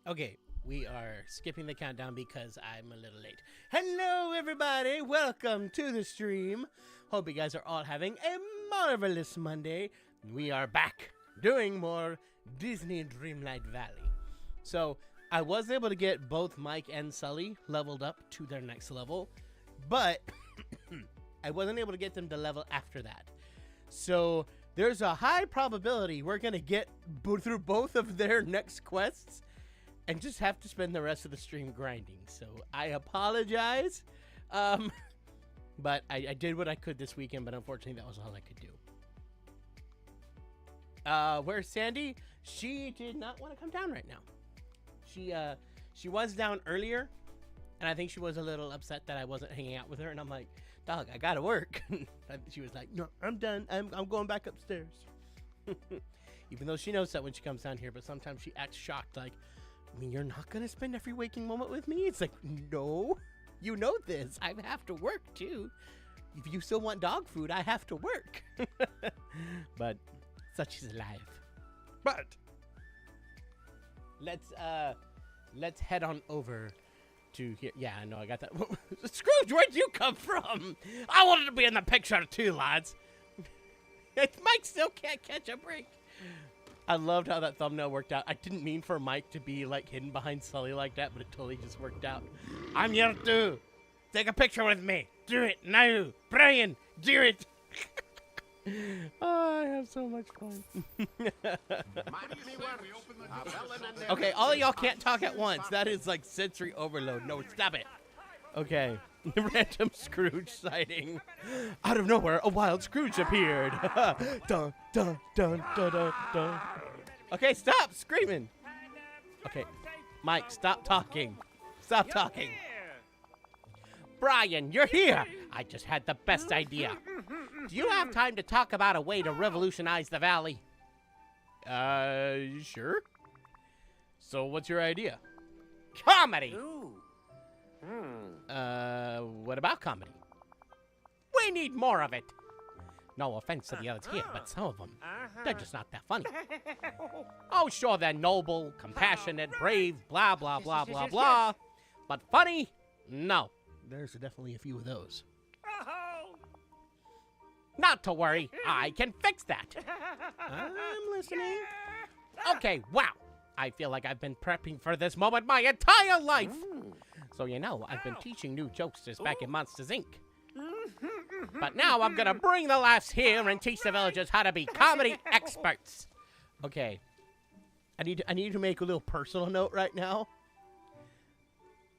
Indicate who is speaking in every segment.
Speaker 1: Okay, we are skipping the countdown because I'm a little late. Hello, everybody. Welcome to the stream. Hope you guys are all having a marvelous Monday. We are back doing more Disney Dreamlight Valley. So, I was able to get both Mike and Sully leveled up to their next level, but I wasn't able to get them to level after that. So, there's a high probability we're going to get through both of their next quests and just have to spend the rest of the stream grinding. So I apologize. But I did what I could this weekend, but unfortunately that was all I could do. Where's Sandy? She did not want to come down right now. She was down earlier, and I think she was a little upset that I wasn't hanging out with her, and I'm like, dog, I gotta work. She was like, no, I'm done. I'm going back upstairs. Even though she knows that when she comes down here, but sometimes she acts shocked, like, I mean, you're not going to spend every waking moment with me? It's like, no, you know this. I have to work, too. If you still want dog food, I have to work. But such is life. But let's head on over to here. Yeah, I know, I got that. Scrooge, where'd you come from? I wanted to be in the picture, too, lads. Mike still can't catch a break. I loved how that thumbnail worked out. I didn't mean for Mike to be like hidden behind Sully like that, but it totally just worked out. I'm here to take a picture with me. Do it now. Brian, do it. Oh, I have so much fun. Okay, all of y'all can't talk at once. That is like sensory overload. No, stop it. Okay. Random Scrooge sighting. Out of nowhere, a wild Scrooge appeared. Dun, dun, dun, dun, dun, dun. Okay, stop screaming. Okay, Mike, stop talking. Stop talking. Brian, you're here. I just had the best idea. Do you have time to talk about a way to revolutionize the valley? Sure. So what's your idea? Comedy. What about comedy? We need more of it. No offense to the others here, but some of them, they're just not that funny. Oh, sure, they're noble, compassionate, brave, blah, blah, blah, blah, blah. But funny? No. There's definitely a few of those. Not to worry, I can fix that. I'm listening. Okay, wow. I feel like I've been prepping for this moment my entire life. So, you know, I've been teaching new jokesters back in Monsters, Inc. But now I'm gonna bring the laughs here and teach the villagers how to be comedy experts. Okay. I need to make a little personal note right now.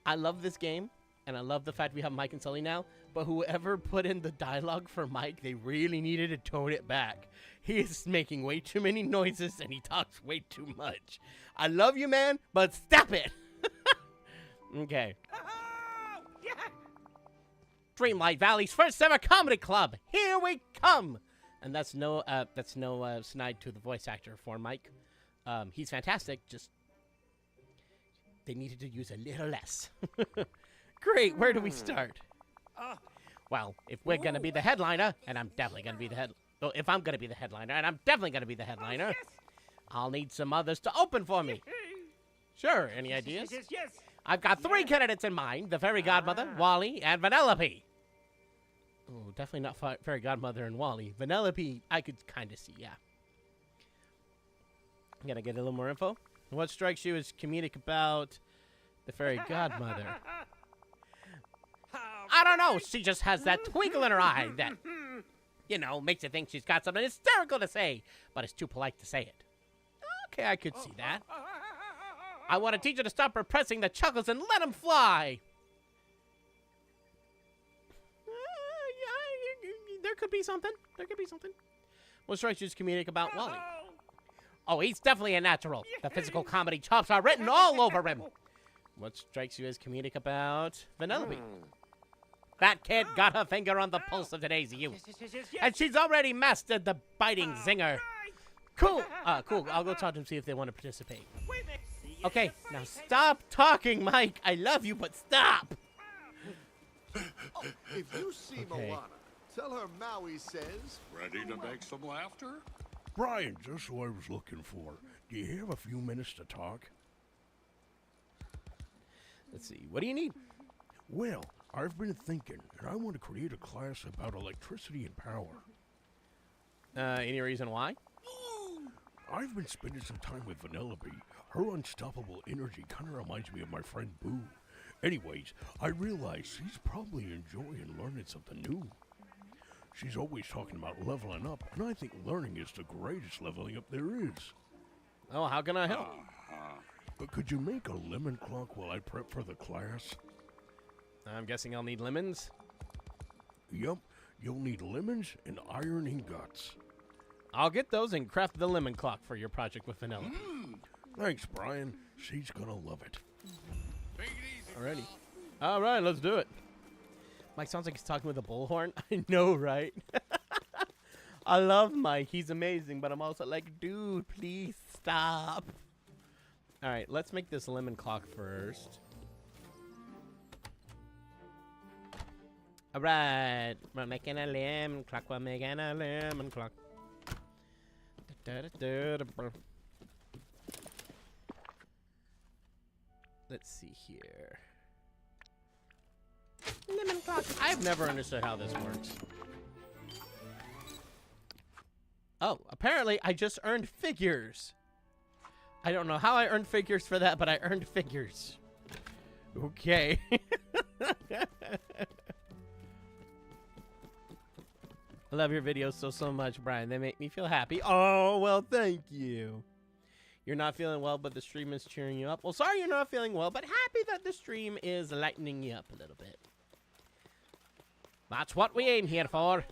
Speaker 1: I love this game, and I love the fact we have Mike and Sully now, but whoever put in the dialogue for Mike, they really needed to tone it back. He is making way too many noises, and he talks way too much. I love you, man, but stop it! Okay. Dreamlight Valley's first ever comedy club. Here we come. And that's no snide to the voice actor for Mike. He's fantastic. Just they needed to use a little less. Great. Where do we start? Well, if we're gonna be the headliner, and I'm definitely gonna be the if I'm gonna be the headliner, and I'm definitely gonna be the headliner, I'll need some others to open for me. Sure. Any ideas? Yes. I've got 3 candidates in mind: the Fairy Godmother, Wally, and Vanellope. Oh, definitely not Fairy Godmother and Wally. Vanellope, I could kind of see, yeah. I'm gonna get a little more info. What strikes you as comedic about the Fairy Godmother? I don't know. She just has that twinkle in her eye that, you know, makes you think she's got something hysterical to say, but is too polite to say it. Okay, I could see that. I want to teach her to stop repressing the chuckles and let them fly. There could be something. There could be something. What strikes you as comedic about Wally? Oh, he's definitely a natural. The physical comedy chops are written all over him. What strikes you as comedic about Vanellope? That kid got her finger on the pulse of today's youth. And she's already mastered the biting zinger. Cool. Cool. I'll go talk to them, see if they want to participate. Okay, now stop talking, Mike. I love you, but stop.
Speaker 2: If you see Moana, tell her Maui says...
Speaker 3: Ready to make some laughter?
Speaker 4: Brian, just what I was looking for. Do you have a few minutes to talk?
Speaker 1: Let's see. What do you need?
Speaker 4: Well, I've been thinking, and I want to create a class about electricity and power.
Speaker 1: Any reason why?
Speaker 4: I've been spending some time with Vanellope. Her unstoppable energy kind of reminds me of my friend Beau. Anyways, I realize she's probably enjoying learning something new. She's always talking about leveling up, and I think learning is the greatest leveling up there is.
Speaker 1: Oh, how can I help?
Speaker 4: But could you make a lemon clock while I prep for the class?
Speaker 1: I'm guessing I'll need lemons.
Speaker 4: Yup, you'll need lemons and iron ingots.
Speaker 1: I'll get those and craft the lemon clock for your project with Vanellope.
Speaker 4: Thanks, Brian. She's gonna love it.
Speaker 3: Take it easy.
Speaker 1: Alrighty. All right, let's do it. Mike sounds like he's talking with a bullhorn. I know, right? I love Mike. He's amazing, but I'm also like, dude, please stop. All right, let's make this lemon clock first. All right, we're making a lemon clock. We're making a lemon clock. Let's see here. Lemon clock. I've never understood how this works. Oh, apparently I just earned figures. I don't know how I earned figures for that, but I earned figures. Okay. I love your videos so much, Brian. They make me feel happy. Oh, well, thank you. You're not feeling well, but the stream is cheering you up. Well, sorry you're not feeling well, but happy that the stream is lightening you up a little bit. That's what we aim here for.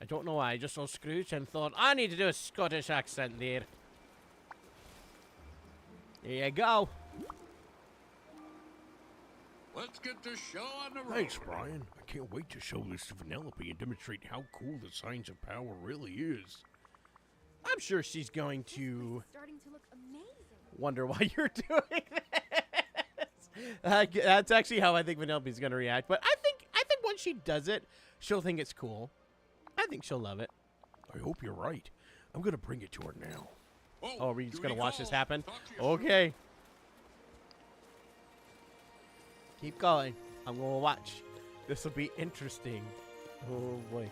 Speaker 1: I don't know why. I just saw Scrooge and thought, I need to do a Scottish accent there. There you go.
Speaker 3: Let's get this show on the road.
Speaker 4: Thanks, Brian. I can't wait to show this to Vanellope and demonstrate how cool the Signs of Power really is.
Speaker 1: I'm sure she's going to
Speaker 5: Starting to look amazing.
Speaker 1: wonder why you're doing this. That's actually how I think Vanellope's going to react. But I think once she does it, she'll think it's cool. I think she'll love it.
Speaker 4: I hope you're right. I'm gonna bring it to her now.
Speaker 1: Oh, are we just going to watch this happen?
Speaker 3: Talk to your
Speaker 1: Okay. Keep going. I'm going to watch. This will be interesting. Oh, boy.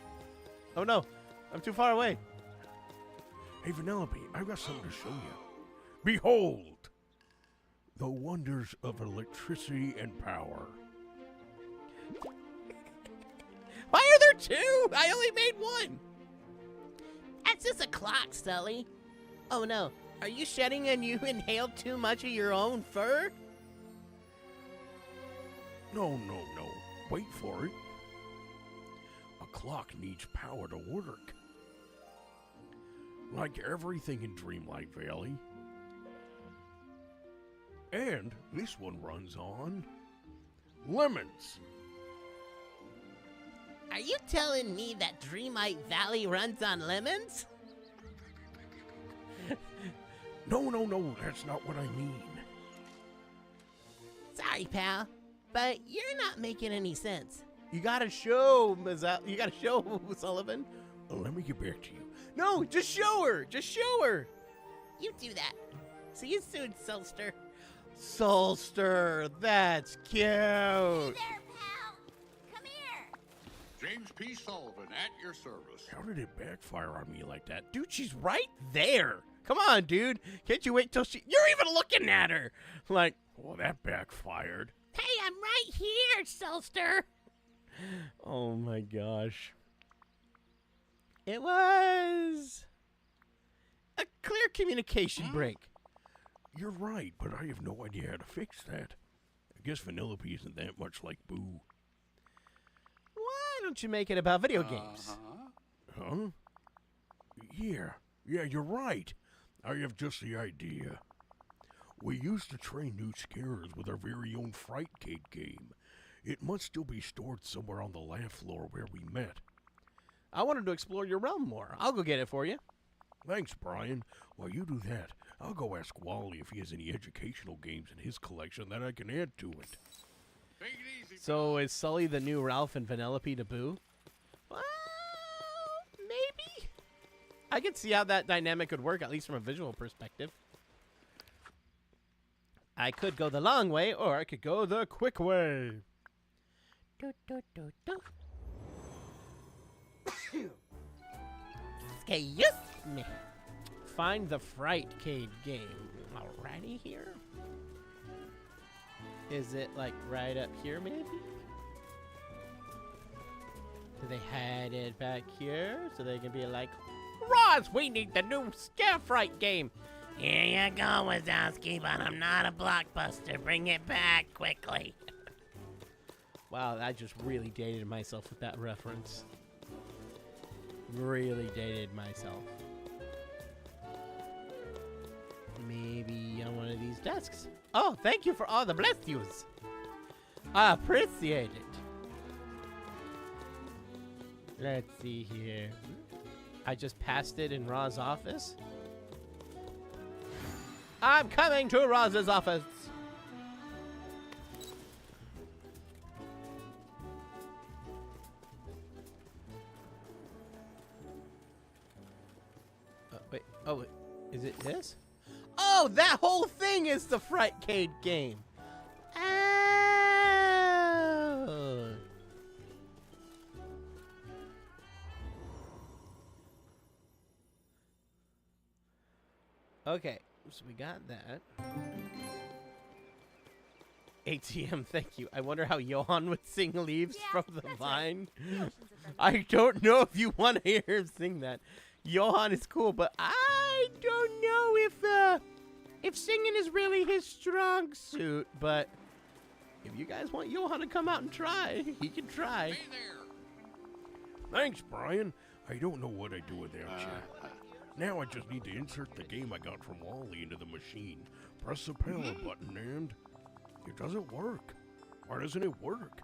Speaker 1: Oh, no. I'm too far away.
Speaker 4: Hey, Vanellope, I've got something to show you. Behold! The wonders of electricity and power.
Speaker 1: Why are there two? I only made one.
Speaker 6: That's just a clock, Sully. Oh no, are you shedding and you inhaled too much of your own fur?
Speaker 4: No. Wait for it. A clock needs power to work. Like everything in Dreamlight Valley. And this one runs on lemons.
Speaker 6: Are you telling me that Dreamlight Valley runs on lemons?
Speaker 4: No, that's not what I mean.
Speaker 6: Sorry, pal, but you're not making any sense.
Speaker 1: You gotta show Sullivan.
Speaker 4: Let me get back to you.
Speaker 1: No, just show her. Just show her.
Speaker 6: You do that. See you soon, Solster.
Speaker 1: Solster, that's cute.
Speaker 5: There, pal. Come here.
Speaker 3: James P. Sullivan at your service.
Speaker 4: How did it backfire on me like that?
Speaker 1: Dude, she's right there. Come on, dude. Can't you wait till you're even looking at her? Like,
Speaker 4: Well, that backfired.
Speaker 6: Hey, I'm right here, Solster.
Speaker 1: oh my gosh. It was a clear communication break.
Speaker 4: You're right, but I have no idea how to fix that. I guess Vanellope isn't that much like Beau.
Speaker 1: Why don't you make it about video games?
Speaker 4: Huh? Yeah, you're right. I have just the idea. We used to train new scarers with our very own Frightcade game. It must still be stored somewhere on the lab floor where we met.
Speaker 1: I wanted to explore your realm more. I'll go get it for you.
Speaker 4: Thanks, Brian. While you do that, I'll go ask Wally if he has any educational games in his collection that I can add to it.
Speaker 3: Take it easy.
Speaker 1: So is Sully the new Ralph and Vanellope to Boo? Well, maybe. I could see how that dynamic could work, at least from a visual perspective. I could go the long way, or I could go the quick way.
Speaker 6: Excuse me.
Speaker 1: Find the Frightcade game. Alrighty here. Is it like right up here, maybe? Do they hide it back here so they can be like, Roz, we need the new Scare Fright game.
Speaker 6: Here you go, Wazowski, but I'm not a blockbuster. Bring it back quickly.
Speaker 1: Wow, I just really dated myself with that reference. Really dated myself. Maybe on one of these desks. Oh, thank you for all the bless yous. I appreciate it. Let's see here. I just passed it in Roz's office. I'm coming to Roz's office. Wait. Oh, wait. Is it this? Oh, that whole thing is the Frightcade game. Oh. Okay, so we got that. ATM, thank you. I wonder how Johan would sing Leaves from the Vine. I don't know if you want to hear him sing that. Johan is cool, but I don't know if singing is really his strong suit. But if you guys want Johan to come out and try, he can try.
Speaker 3: Hey there.
Speaker 4: Thanks, Brian. I don't know what I'd do without you. Now I just need to insert the game I got from Wally into the machine. Press the power button and it doesn't work. Why doesn't it work?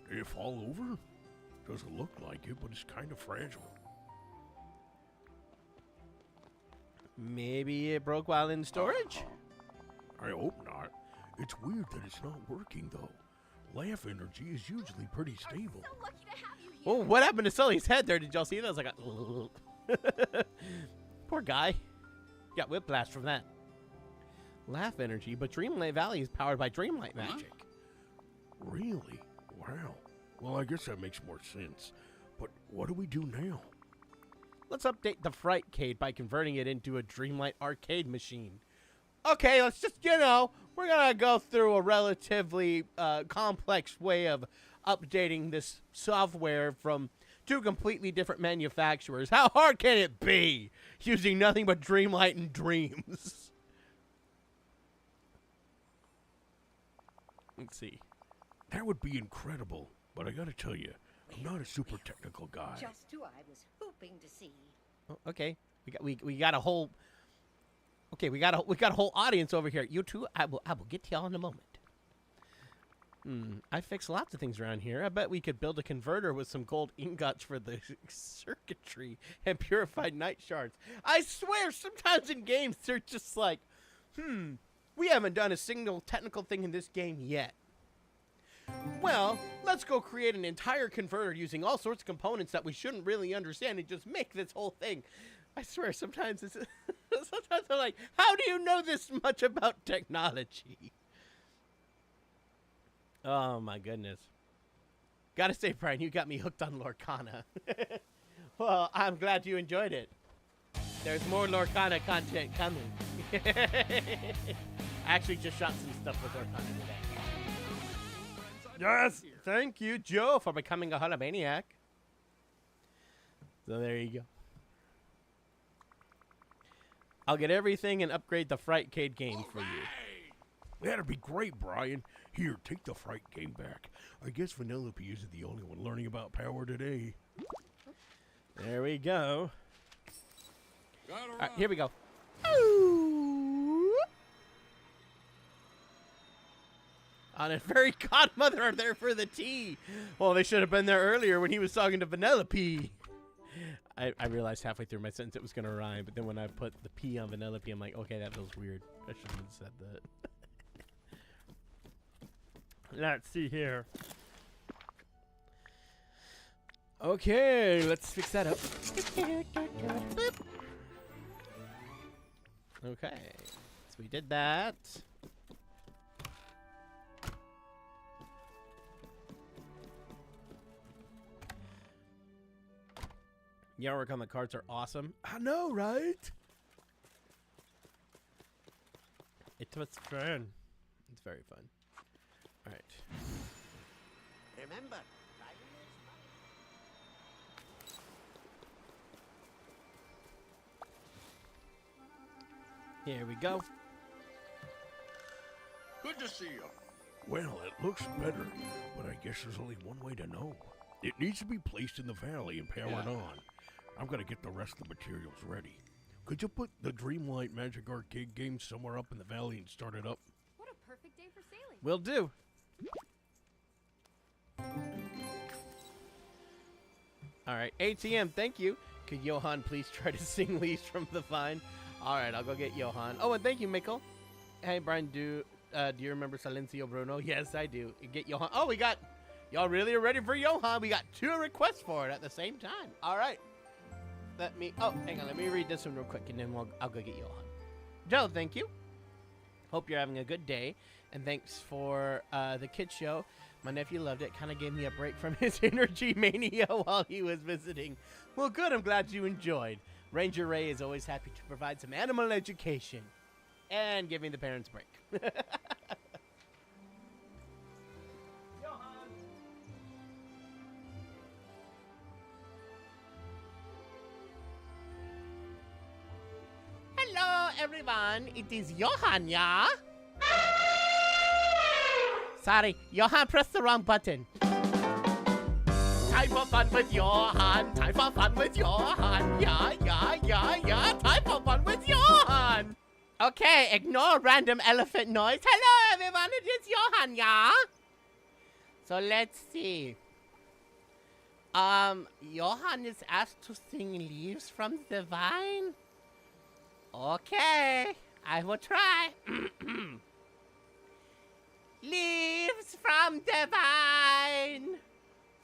Speaker 4: Did it fall over? Doesn't look like it, but it's kind of fragile.
Speaker 1: Maybe it broke while in storage?
Speaker 4: I hope not. It's weird that it's not working, though. Laugh energy is usually pretty stable.
Speaker 5: So lucky to have you here.
Speaker 1: Oh, what happened to Sully's head there? Did y'all see that? I was like, poor guy. Got whiplash from that. Laugh energy, but Dreamlight Valley is powered by Dreamlight magic.
Speaker 4: Really? Wow. Well, I guess that makes more sense. But what do we do now?
Speaker 1: Let's update the Frightcade by converting it into a Dreamlight arcade machine. Okay, let's just, we're going to go through a relatively complex way of updating this software from two completely different manufacturers. How hard can it be using nothing but Dreamlight and Dreams? Let's see.
Speaker 4: That would be incredible. But I gotta tell you, I'm not a super technical guy.
Speaker 7: Just who I was hoping to see.
Speaker 1: Oh, okay, we got a whole. Okay, we got a whole audience over here. You two, I will get to y'all in a moment. I fixed lots of things around here. I bet we could build a converter with some gold ingots for the circuitry and purified night shards. I swear, sometimes in games they're just like, we haven't done a single technical thing in this game yet. Well, let's go create an entire converter using all sorts of components that we shouldn't really understand and just make this whole thing. I swear, sometimes it's sometimes I'm like, how do you know this much about technology? Oh my goodness. Gotta say, Brian, you got me hooked on Lorcana. Well, I'm glad you enjoyed it. There's more Lorcana content coming. I actually just shot some stuff with Lorcana today. Yes, thank you, Joe, for becoming a Holomaniac. So there you go. I'll get everything and upgrade the Frightcade game for you.
Speaker 4: That'd be great, Brian. Here, take the fright game back. I guess Vanellope isn't the only one learning about power today.
Speaker 1: There we go.
Speaker 3: Gotta
Speaker 1: All right,
Speaker 3: run.
Speaker 1: here we go. On a fairy godmother are there for the tea. Well, they should have been there earlier when he was talking to Vanellope. I realized halfway through my sentence it was going to rhyme, but then when I put the P on Vanellope, I'm like, okay, that feels weird. I shouldn't have said that. Let's see here. Okay, let's fix that up. Okay, so we did that. The artwork on the cards are awesome.
Speaker 4: I know, right?
Speaker 1: It was fun. It's very fun. All right.
Speaker 6: Remember,
Speaker 1: Here we go.
Speaker 3: Good to see you.
Speaker 4: Well, it looks better, but I guess there's only one way to know. It needs to be placed in the valley and powered on. I'm gonna get the rest of the materials ready. Could you put the Dreamlight Magic Arcade game somewhere up in the valley and start it up?
Speaker 5: What a perfect day for sailing.
Speaker 1: Will do. All right, ATM, thank you. Could Johan please try to sing Leaves from the Vine? All right, I'll go get Johan. Oh, and thank you, Mikkel. Hey, Brian, do you remember Silencio Bruno? Yes, I do. Get Johan. Oh, we got... Y'all really are ready for Johan. We got 2 requests for it at the same time. All right. Let me... Oh, hang on. Let me read this one real quick, and then I'll go get Johan. Joe, thank you. Hope you're having a good day. And thanks for the kids show. My nephew loved it. Kind of gave me a break from his energy mania while he was visiting. Well, good. I'm glad you enjoyed. Ranger Ray is always happy to provide some animal education and giving the parents a break. Hello, everyone. It is Johan, yeah? Sorry, Johan pressed the wrong button. Time for fun with Johan. Time for fun with Johan. Yeah. Time for fun with Johan. Okay, ignore random elephant noise. Hello, everyone. It is Johan, yeah? So let's see. Johan is asked to sing Leaves from the Vine. Okay, I will try. Leaves from the vine,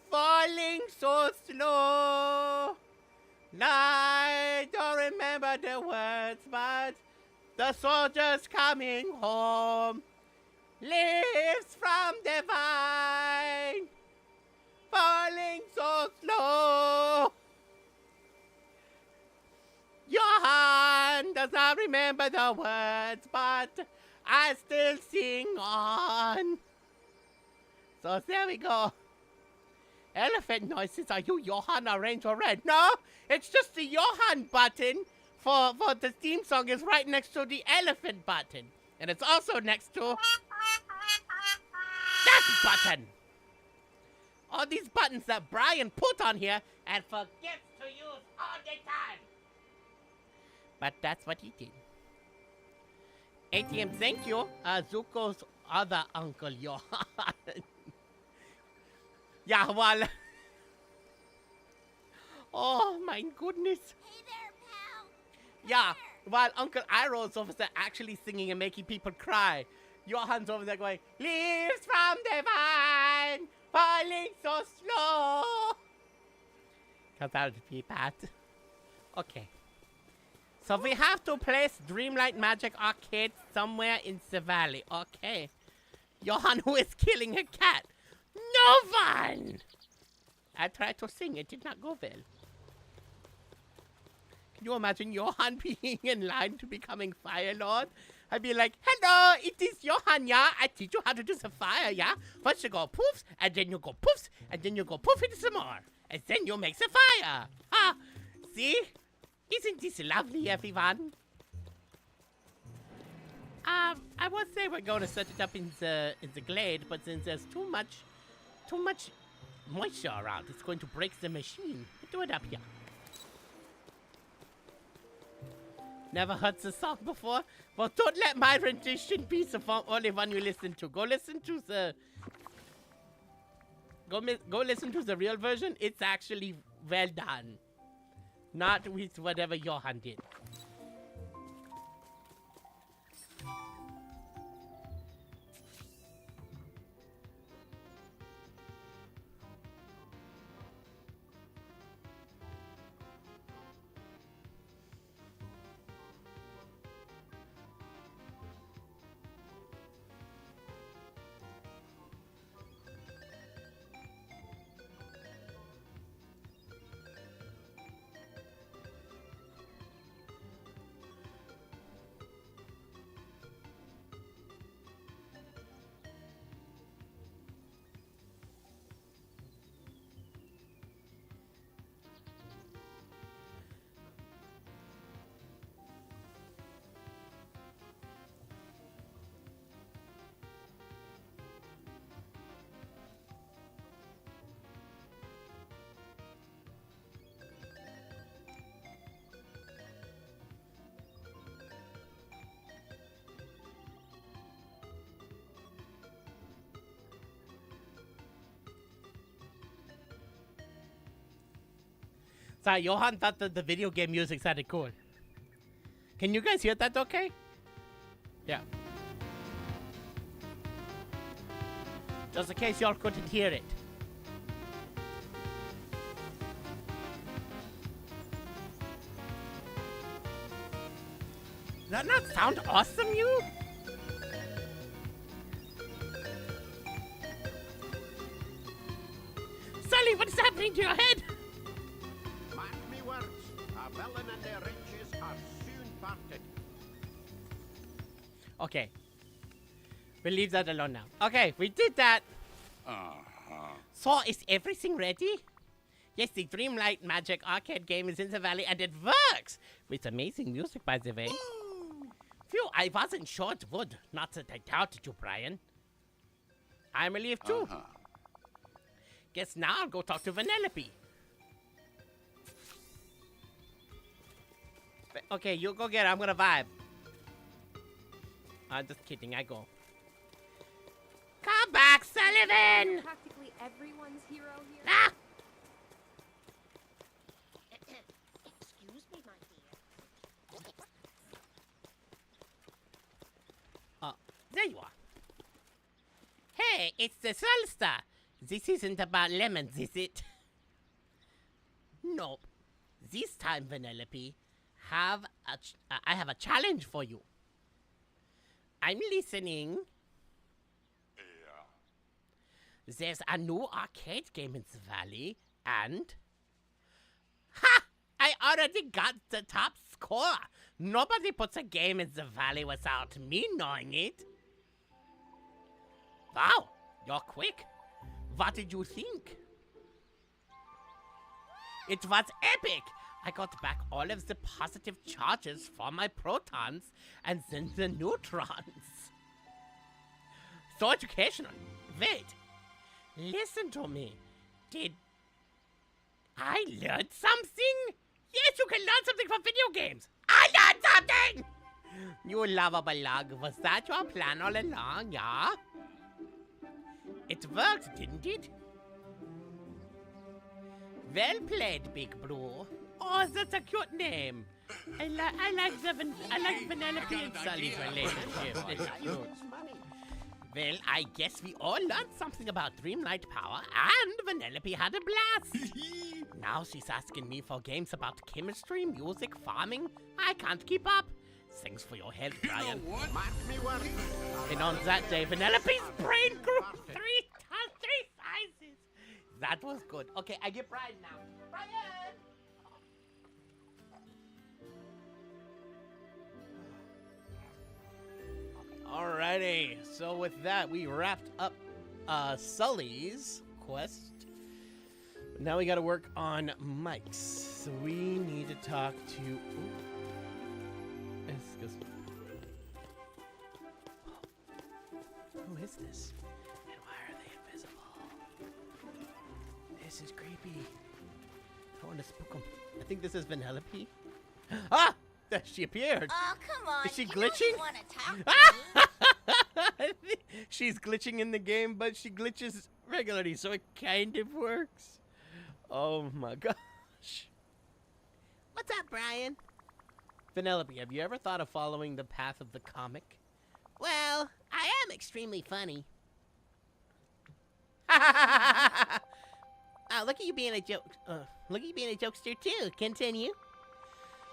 Speaker 1: falling so slow. I don't remember the words, but the soldier's coming home. Leaves from the vine, falling so slow. Johan does not remember the words, but I still sing on. So there we go. Elephant noises. Are you Johan Orange or Red? No, it's just the Johan button for the theme song is right next to the elephant button. And it's also next to that button. All these buttons that Brian put on here and forgets to use all the time. But that's what he did. ATM, thank you. Zuko's other uncle, Johan. Yeah, well... Oh, my goodness.
Speaker 5: Hey there, pal.
Speaker 1: Yeah, while Uncle Iroh's over there actually singing and making people cry. Johan's over there going, Leaves from the vine, falling so slow. Because that would be bad. Okay. So we have to place Dreamlight Magic Arcade somewhere in the valley. Okay. Johan, who is killing a cat. No fun! I tried to sing. It did not go well. Can you imagine Johan being in line to becoming Fire Lord? I'd be like, hello, it is Johan, yeah? I teach you how to do the fire, yeah? First you go poofs, and then you go poofs, and then you go poof it some more. And then you make the fire. Ah, see? Isn't this lovely, everyone? I would say we're going to set it up in the glade, but since there's too much moisture around, it's going to break the machine. Do it up here. Never heard the song before? Well, don't let my rendition be the only one you listen to. Go listen to the... Go listen to the real version. It's actually well done. Not with whatever Johan did. Sorry, Johan thought that the video game music sounded cool. Can you guys hear that okay? Yeah. Just in case y'all couldn't hear it. Does that not sound awesome, you? Sully, what is happening to your head?
Speaker 8: Mark me words, a villain and their riches are soon parted.
Speaker 1: Okay. We'll leave that alone now. Okay, we did that. So, is everything ready? Yes, the Dreamlight Magic arcade game is in the valley and it works! With amazing music, by the way. Phew, I wasn't sure it would. Not that I doubted you, Brian. I'm relieved too. Guess now I'll go talk to Vanellope. Okay, you go get her. I'm gonna vibe. I'm just kidding. I go. Come back, Sullivan!
Speaker 5: Practically everyone's hero here.
Speaker 1: Ah!
Speaker 7: Excuse me, my dear.
Speaker 1: There you are. Hey, it's the Solstar. This isn't about lemons, is it? Nope. This time, Vanellope, I have a challenge for you. I'm listening. There's a new arcade game in the valley, and... Ha! I already got the top score. Nobody puts a game in the valley without me knowing it. Wow, you're quick. What did you think? It was epic. I got back all of the positive charges from my protons and then the neutrons. So educational. Wait. Listen to me. Did I learn something? Yes, you can learn something from video games. I learned something! You lovable lug. Was that your plan all along, yeah? It worked, didn't it? Well played, Big Blue. Oh, that's a cute name. I like Vanellope and Sully's relationship. It's cute. Well, I guess we all learned something about Dreamlight power, and Vanellope had a blast. Now she's asking me for games about chemistry, music, farming. I can't keep up. Thanks for your help, Brian.
Speaker 8: Mark me words.
Speaker 1: And on that day, Vanellope's brain grew three sizes. That was good. Okay, I get Brian now. Brian! Alrighty, so with that, we wrapped up Sully's quest. Now we gotta work on Mike's. So we need to talk to... Who is this? And why are they invisible? This is creepy. I want to spook them. I think this is Vanellope. Ah! There she appeared.
Speaker 7: Oh, come on.
Speaker 1: Is she
Speaker 7: you
Speaker 1: glitching?
Speaker 7: Want to talk to me?
Speaker 1: She's glitching in the game, but she glitches regularly, so it kind of works. Oh my gosh.
Speaker 6: What's up, Brian?
Speaker 1: Vanellope, have you ever thought of following the path of the comic?
Speaker 6: Well, I am extremely funny. Look at you being a joke. Look at you being a jokester too. Continue.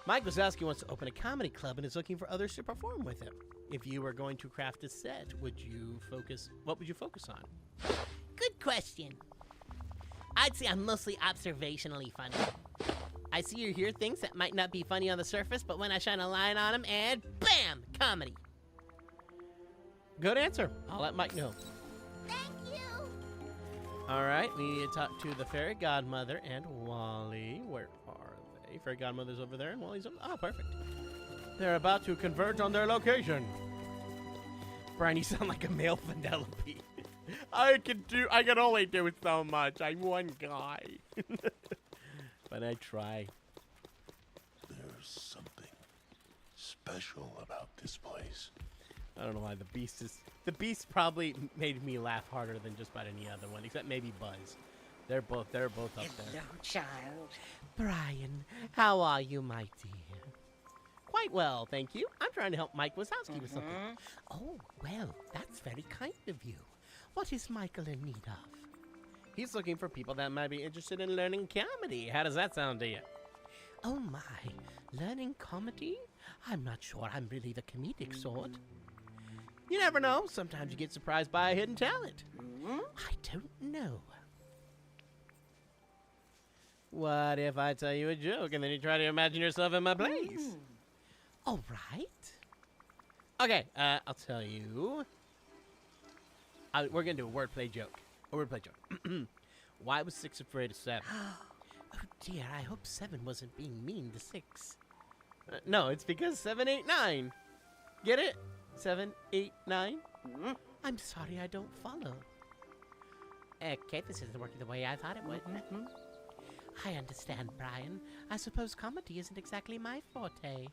Speaker 1: Mike Wazowski wants to open a comedy club and is looking for others to perform with him. If you were going to craft a set, what would you focus on?
Speaker 6: Good question. I'd say I'm mostly observationally funny. I see or hear things that might not be funny on the surface, but when I shine a line on them, and bam, comedy.
Speaker 1: Good answer. I'll let Mike know.
Speaker 7: Thank you.
Speaker 1: All right, we need to talk to the fairy godmother and Wally. Where are they? Fairy godmother's over there and Wally's over... Oh, perfect. They're about to converge on their location. Brian, you sound like a male Vanellope. I can only do so much. I'm one guy. But I try.
Speaker 4: There's something special about this place.
Speaker 1: I don't know why the Beast probably made me laugh harder than just about any other one, except maybe Buzz. They're both up there.
Speaker 9: Hello, child.
Speaker 6: Brian, how are you, my dear? Quite well, thank you. I'm trying to help Mike Wazowski with something. Oh, well, that's very kind of you. What is Michael in need of?
Speaker 1: He's looking for people that might be interested in learning comedy. How does that sound to you?
Speaker 6: Oh my, learning comedy? I'm not sure I'm really the comedic sort.
Speaker 1: You never know. Sometimes you get surprised by a hidden talent.
Speaker 6: I don't know.
Speaker 1: What if I tell you a joke and then you try to imagine yourself in my place?
Speaker 6: All right.
Speaker 1: Okay, I'll tell you. We're going to do a wordplay joke. Why was 6 afraid of 7?
Speaker 6: Oh dear, I hope 7 wasn't being mean to 6.
Speaker 1: No, it's because 7, 8, 9. Get it? 7, 8, 9?
Speaker 6: I'm sorry, I don't follow. Okay, this isn't working the way I thought it would. I understand, Brian. I suppose comedy isn't exactly my forte.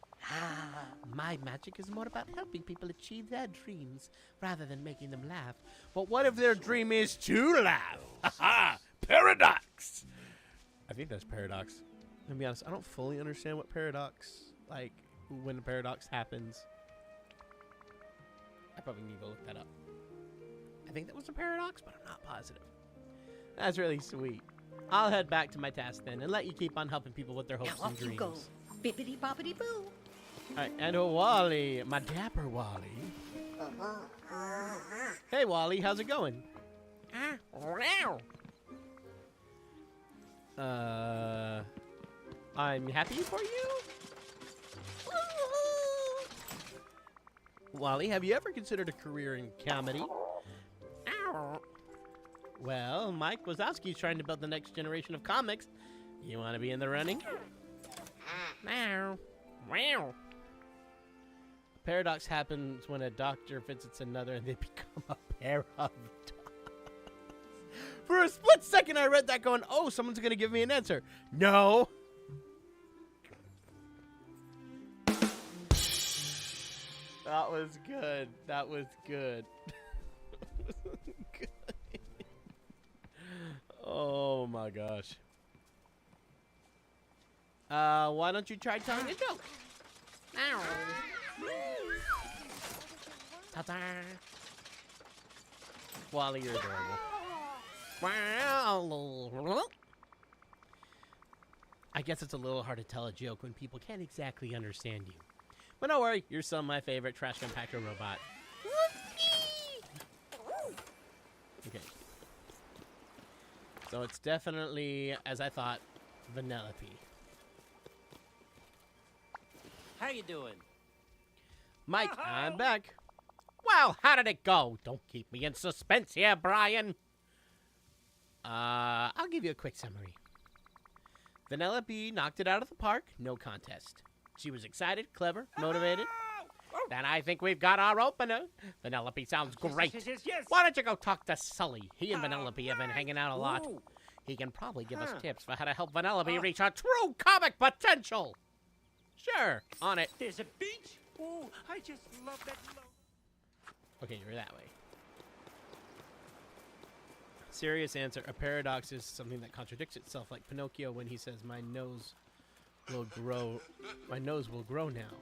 Speaker 6: My magic is more about helping people achieve their dreams rather than making them laugh.
Speaker 1: But what if their dream is to laugh? Ha! Paradox! I think that's paradox. To be honest, I don't fully understand what paradox, like, when a paradox happens. I probably need to look that up. I think that was a paradox, but I'm not positive. That's really sweet. I'll head back to my task then and let you keep on helping people with their hopes
Speaker 9: Now
Speaker 1: and
Speaker 9: off you
Speaker 1: dreams.
Speaker 9: go. Bippity boppity boo.
Speaker 1: Alright, and Wally, my dapper Wally. Hey Wally, how's it going? I'm happy for you? Wally, have you ever considered a career in comedy? Well, Mike Wazowski's trying to build the next generation of comics. You want to be in the running? Meow. Meow. A paradox happens when a doctor visits another and they become a pair of dogs. For a split second, I read that going, oh, someone's going to give me an answer. No. That was good. That was good. Good. Oh my gosh. Why don't you try telling a joke? Ta-da. Wally, you're adorable. I guess it's a little hard to tell a joke when people can't exactly understand you. But don't worry, you're still my favorite trash compactor robot. Okay. So it's definitely, as I thought, Vanellope.
Speaker 10: How you doing?
Speaker 1: Mike, I'm back. Well, how did it go? Don't keep me in suspense here, Brian. I'll give you a quick summary. Vanellope knocked it out of the park, no contest. She was excited, clever, motivated. Then I think we've got our opener. Vanellope sounds great.
Speaker 10: Yes.
Speaker 1: Why don't you go talk to Sully? He and Vanellope have been hanging out a lot. He can probably give us tips for how to help Vanellope reach her true comic potential. Sure, on it.
Speaker 10: There's a beach. Oh, I just love that.
Speaker 1: Okay, you're that way. Serious answer. A paradox is something that contradicts itself, like Pinocchio when he says, my nose will grow now.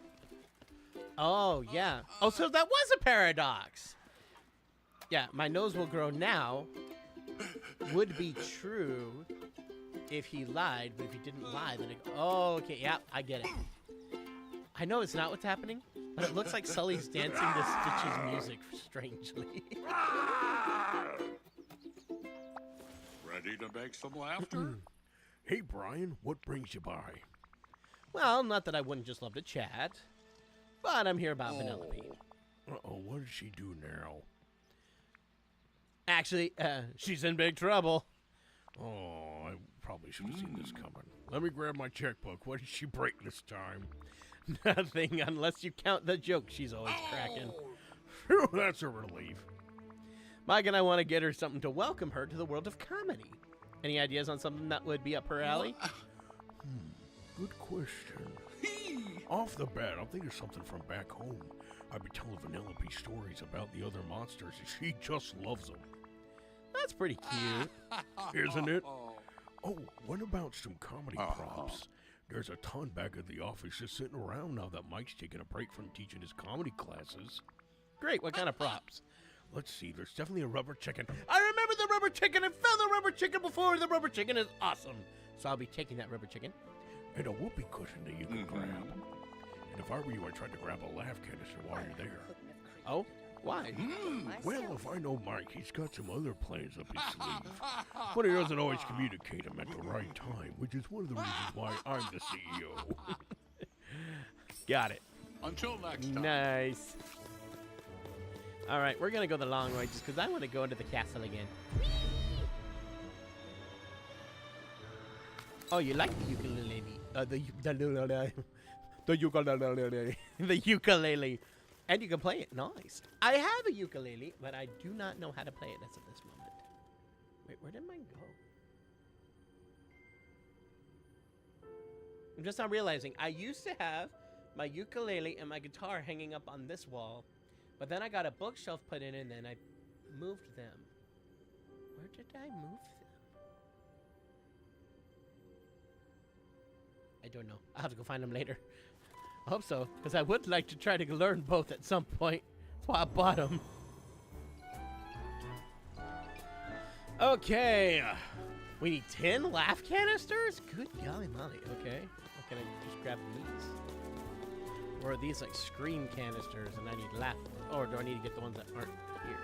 Speaker 1: Oh, yeah. Oh, so that was a paradox. Yeah, my nose will grow now would be true if he lied, but if he didn't lie, then it... Oh, okay, yeah, I get it. I know it's not what's happening, but it looks like Sully's dancing to Stitch's music, strangely.
Speaker 3: Ready to make some laughter?
Speaker 4: Hey, Brian, what brings you by?
Speaker 1: Well, not that I wouldn't just love to chat, but I'm here about Vanellope.
Speaker 4: Uh-oh, what did she do now?
Speaker 1: Actually, she's in big trouble.
Speaker 4: Oh, I probably should have seen this coming. Let me grab my checkbook. What did she break this time?
Speaker 1: Nothing, unless you count the joke she's always cracking.
Speaker 4: Phew, that's a relief.
Speaker 1: Mike and I want to get her something to welcome her to the world of comedy. Any ideas on something that would be up her alley?
Speaker 4: Good question. Off the bat, I'm thinking something from back home. I've been telling Vanellope stories about the other monsters, and she just loves them.
Speaker 1: That's pretty cute.
Speaker 4: Isn't it? Oh, what about some comedy props? There's a ton back at the office just sitting around now that Mike's taking a break from teaching his comedy classes.
Speaker 1: Great, what kind of props?
Speaker 4: Let's see, there's definitely a rubber chicken.
Speaker 1: I remember the rubber chicken. I found the rubber chicken before. The rubber chicken is awesome. So I'll be taking that rubber chicken.
Speaker 4: And a whoopee cushion that you can grab. And if I were you, I'd try to grab a laugh canister while you're there.
Speaker 1: Oh, why?
Speaker 4: Well, if I know Mike, he's got some other plans up his sleeve. But he doesn't always communicate them at the right time, which is one of the reasons why I'm the CEO.
Speaker 1: Got it.
Speaker 3: Until next time.
Speaker 1: Nice. All right, we're going to go the long way just because I want to go into the castle again. Oh, you like the ukulele? The ukulele. The ukulele. And you can play it. Nice. I have a ukulele, but I do not know how to play it as of this moment. Wait, where did mine go? I'm just not realizing. I used to have my ukulele and my guitar hanging up on this wall, but then I got a bookshelf put in and then I moved them. Where did I move them? I don't know. I'll have to go find them later. I hope so, because I would like to try to learn both at some point. That's why I bought them. Okay. We need 10 laugh canisters? Good golly molly. Okay. Or can I just grab these? Or are these like scream canisters and I need laugh? Or do I need to get the ones that aren't here?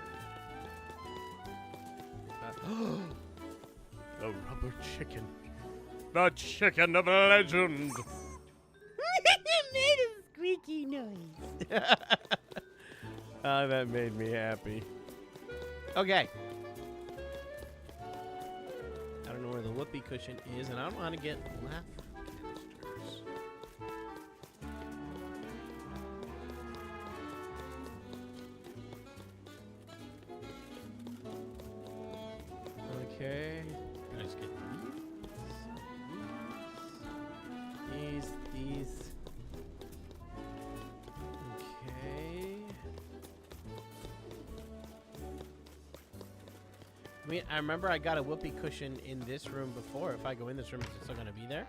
Speaker 1: The rubber chicken. The chicken of legend. It made a squeaky noise. Oh, that made me happy. Okay. I don't know where the whoopee cushion is, and I don't know how to get laugh canisters. Okay. Can I just get these? Okay. I mean, I remember I got a whoopee cushion in this room before. If I go in this room, is it still gonna be there?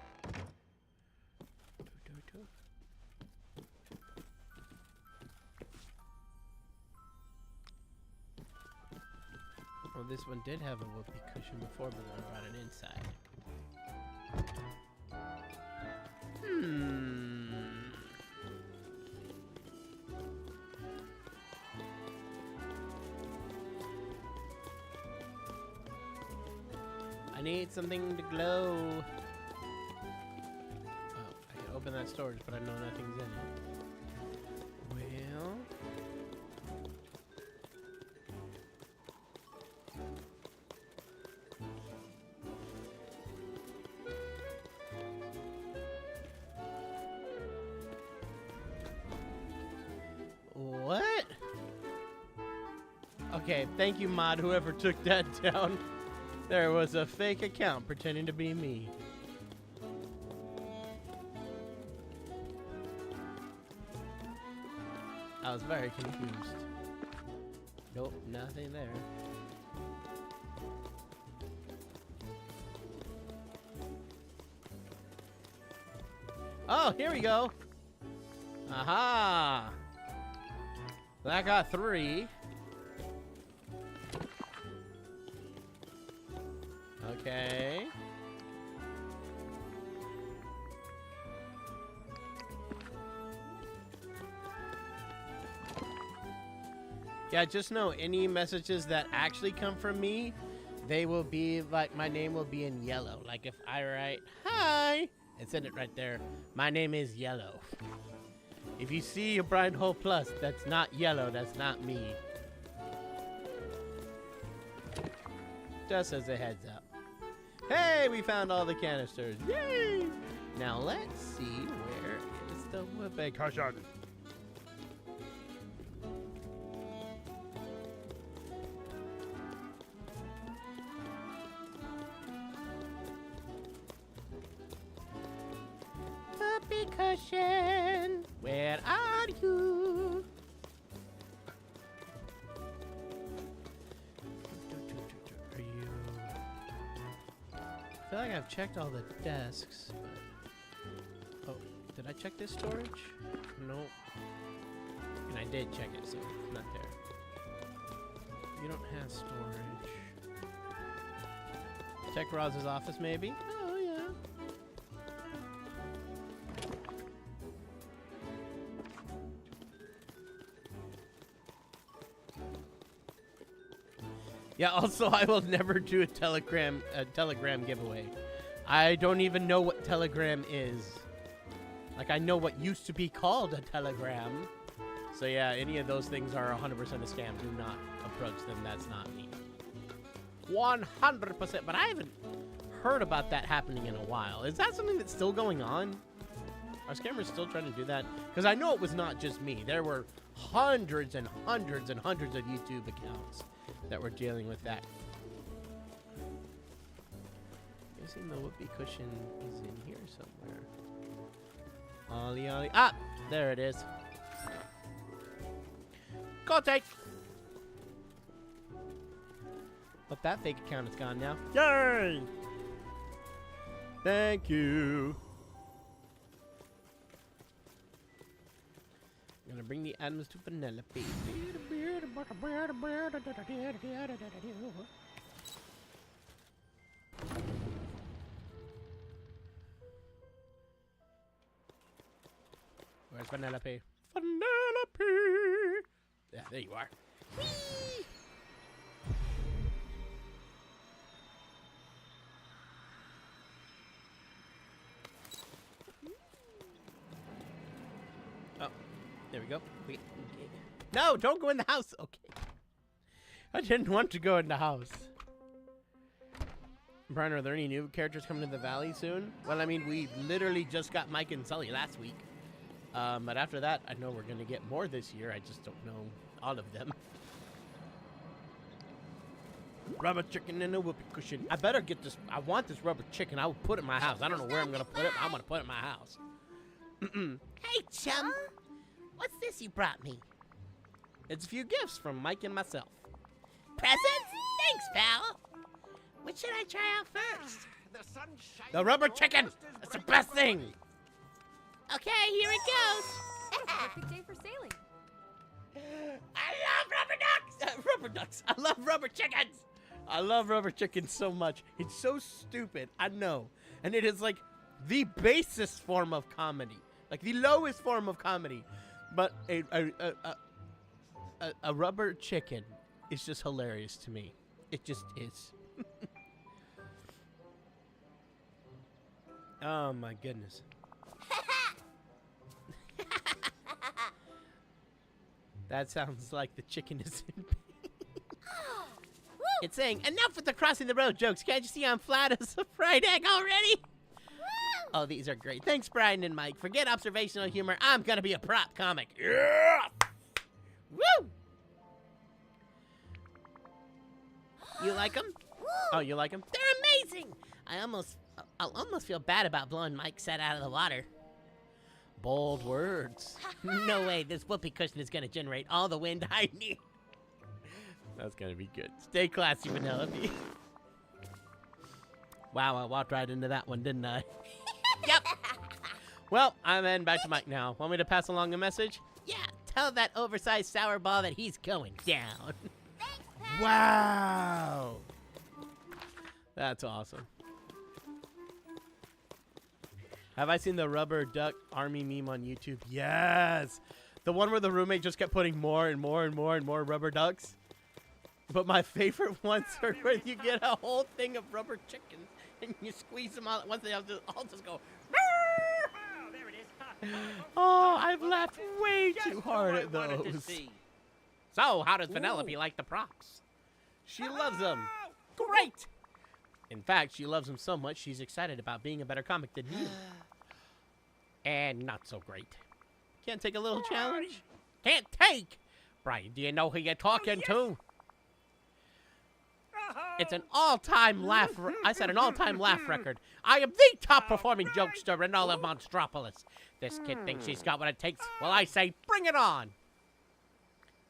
Speaker 1: Well, this one did have a whoopee cushion before, but then I brought it inside. I need something to glow. Oh, I can open that storage, but I know nothing's in it. Well... What? Okay, thank you, mod, whoever took that down. There was a fake account pretending to be me. I was very confused. Nope, nothing there. Oh, here we go. Aha! That got 3. Okay. Yeah, just know any messages that actually come from me, they will be like, my name will be in yellow. Like if I write, hi, and send it right there, my name is yellow. If you see a Brian Hole Plus, that's not yellow, that's not me. Just as a heads up. Hey, we found all the canisters. Yay! Now let's see, where is the whoopee cushion? Whoopee cushion, where are you? feel like I've checked all the desks, but... Oh, did I check this storage? Nope. And I did check it, so it's not there. You don't have storage. Check Roz's office, maybe? Oh, yeah. Yeah, also, I will never do a telegram giveaway. I don't even know what Telegram is. Like, I know what used to be called a telegram. So yeah, any of those things are 100% a scam. Do not approach them. That's not me. 100%. But I haven't heard about that happening in a while. Is that something that's still going on? Are scammers still trying to do that? Because I know it was not just me. There were hundreds and hundreds and hundreds of YouTube accounts that were dealing with that. Guessing the whoopee cushion is in here somewhere. Ollie, ollie. Ah! There it is. Go take! But that fake account is gone now. Yay! Thank you. I'm gonna bring the atoms to Vanellope. Where's Vanellope? Vanellope! Yeah, there you are. Whee! Oh, there we go. No, don't go in the house. Okay. I didn't want to go in the house. Brian, are there any new characters coming to the valley soon? Well, I mean, we literally just got Mike and Sully last week. But after that, I know we're going to get more this year. I just don't know all of them. Rubber chicken and a whoopee cushion. I better get this. I want this rubber chicken. I will put it in my house. I don't know where I'm going to put it, but I'm going to put it in my house.
Speaker 6: Hey, chum. What's this you brought me?
Speaker 1: It's a few gifts from Mike and myself.
Speaker 6: Presents? Thanks, pal. What should I try out first?
Speaker 1: The rubber chicken. It's the best thing.
Speaker 6: Okay, here it goes.
Speaker 5: Perfect day for sailing.
Speaker 1: I love rubber ducks. Rubber ducks. I love rubber chickens. I love rubber chickens so much. It's so stupid. I know. And it is like the basest form of comedy. Like the lowest form of comedy. But a rubber chicken is just hilarious to me. It just is. Oh my goodness. That sounds like the chicken is in pain. It's saying, enough with the crossing the road jokes. Can't you see I'm flat as a fried egg already? Oh, these are great. Thanks, Brian and Mike. Forget observational humor. I'm going to be a prop comic. Yeah! Woo! You like them? Oh, you like them?
Speaker 6: They're amazing. I'll almost feel bad about blowing Mike's set out of the water.
Speaker 1: Bold words.
Speaker 6: No way, this whoopee cushion is going to generate all the wind I need.
Speaker 1: That's going to be good. Stay classy, Vanellope. Wow, I walked right into that one, didn't I?
Speaker 6: Yep.
Speaker 1: Well, I'm heading back to Mike now. Want me to pass along a message?
Speaker 6: Yeah, tell that oversized sour ball that he's going down.
Speaker 1: Wow. That's awesome. Have I seen the rubber duck army meme on YouTube? Yes. The one where the roommate just kept putting more and more and more and more rubber ducks. But my favorite ones are where you get a whole thing of rubber chickens and you squeeze them all at once. They all just go.
Speaker 10: Oh, there it is.
Speaker 1: Oh, I've laughed way too hard at those. So, how does Vanellope like the props? She loves them. Great. In fact, she loves them so much, she's excited about being a better comic than you. And not so great. Can't take a little challenge? Can't take! Brian, do you know who you're talking to? It's an all-time laugh. I said an all-time laugh record. I am the top-performing jokester in all of Monstropolis. This kid thinks she's got what it takes. Well, I say, bring it on!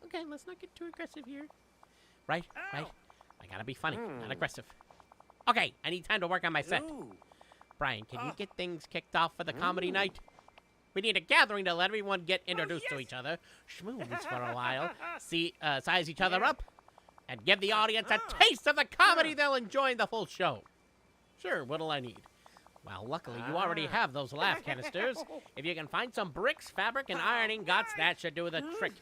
Speaker 1: Okay, let's not get too aggressive here. Right? I gotta be funny, not aggressive. Okay, I need time to work on my set.
Speaker 10: Ooh.
Speaker 1: Brian, can you get things kicked off for the comedy night? We need a gathering to let everyone get introduced to each other, schmooze for a while, size each other up, and give the audience a taste of the comedy they'll enjoy in the full show. Sure, what'll I need? Well, luckily, you already have those laugh canisters. If you can find some bricks, fabric, and ironing guts, that should do the trick.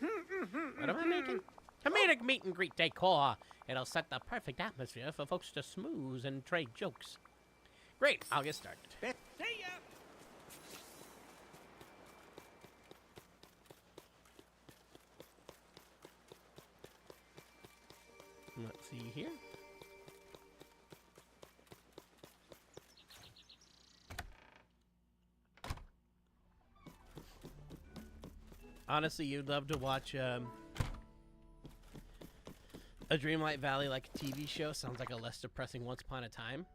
Speaker 1: What am I making? Comedic meet and greet decor. It'll set the perfect atmosphere for folks to smooze and trade jokes. Great, I'll get started.
Speaker 10: See ya.
Speaker 1: Let's see here. Honestly, you'd love to watch a Dreamlight Valley like a TV show. Sounds like a less depressing Once Upon a Time.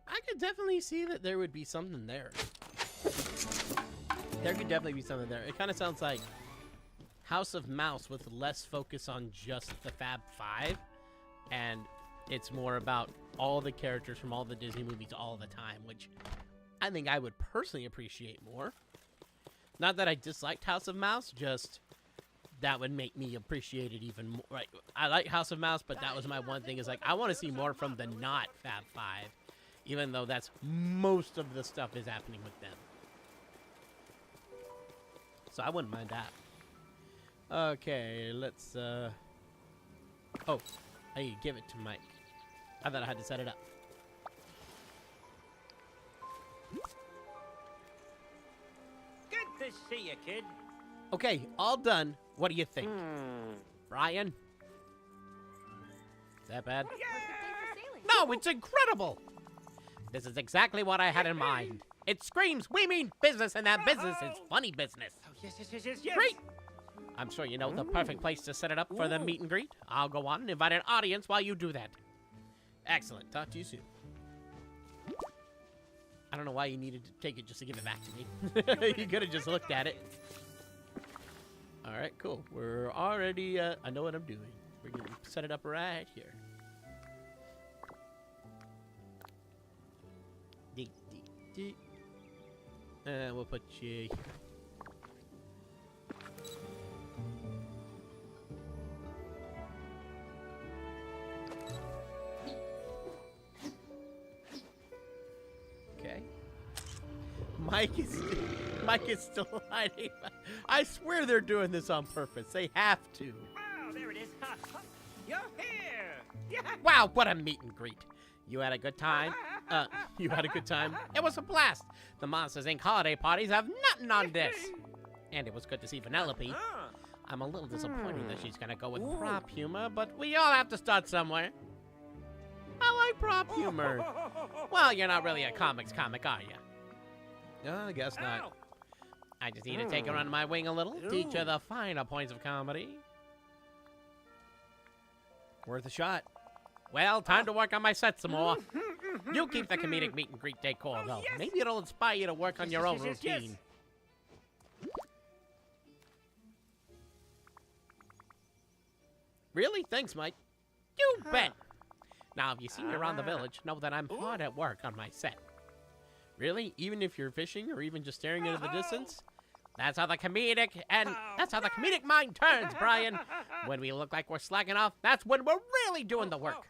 Speaker 1: I could definitely see that there would be something there. There could definitely be something there. It kind of sounds like House of Mouse with less focus on just the Fab Five, and it's more about all the characters from all the Disney movies all the time, which I think I would personally appreciate more. Not that I disliked House of Mouse, just that would make me appreciate it even more. Right? I like House of Mouse, but that was my one thing is like, I want to see more from the not Fab Five, even though that's most of the stuff is happening with them. So I wouldn't mind that. Okay, let's, oh, I need to give it to Mike. I thought I had to set it up.
Speaker 10: Good to see you, kid.
Speaker 1: Okay, all done. What do you think? Brian? Is that bad? No, it's incredible! This is exactly what I had in mind. It screams, we mean business, and that business is funny business.
Speaker 10: Oh, yes.
Speaker 1: Great! I'm sure you know the perfect place to set it up for the meet and greet. I'll go on and invite an audience while you do that. Excellent. Talk to you soon. I don't know why you needed to take it just to give it back to me. You could have just looked at it. All right, cool. We're already, I know what I'm doing. We're going to set it up right here. We'll put you here. Okay. Mike is still hiding. I swear they're doing this on purpose. They have to.
Speaker 10: Wow, there it is. You're here. Yeah.
Speaker 1: Wow, what a meet and greet. You had a good time? You had a good time? It was a blast. The Monsters Inc. holiday parties have nothing on this. And it was good to see Vanellope. I'm a little disappointed that she's gonna go with prop humor, but we all have to start somewhere. I like prop humor. Well, you're not really a comics comic, are you? I guess not. I just need to take her under my wing a little, teach her the finer points of comedy. Worth a shot. Well, time to work on my set some more. You keep the comedic meet and greet decor, though. Maybe it'll inspire you to work on your own routine. Really? Thanks, Mike. You bet. Now, if you see me around the village, know that I'm hard at work on my set. Really? Even if you're fishing or even just staring into the distance? That's how the comedic mind turns, Brian. When we look like we're slacking off, that's when we're really doing the work.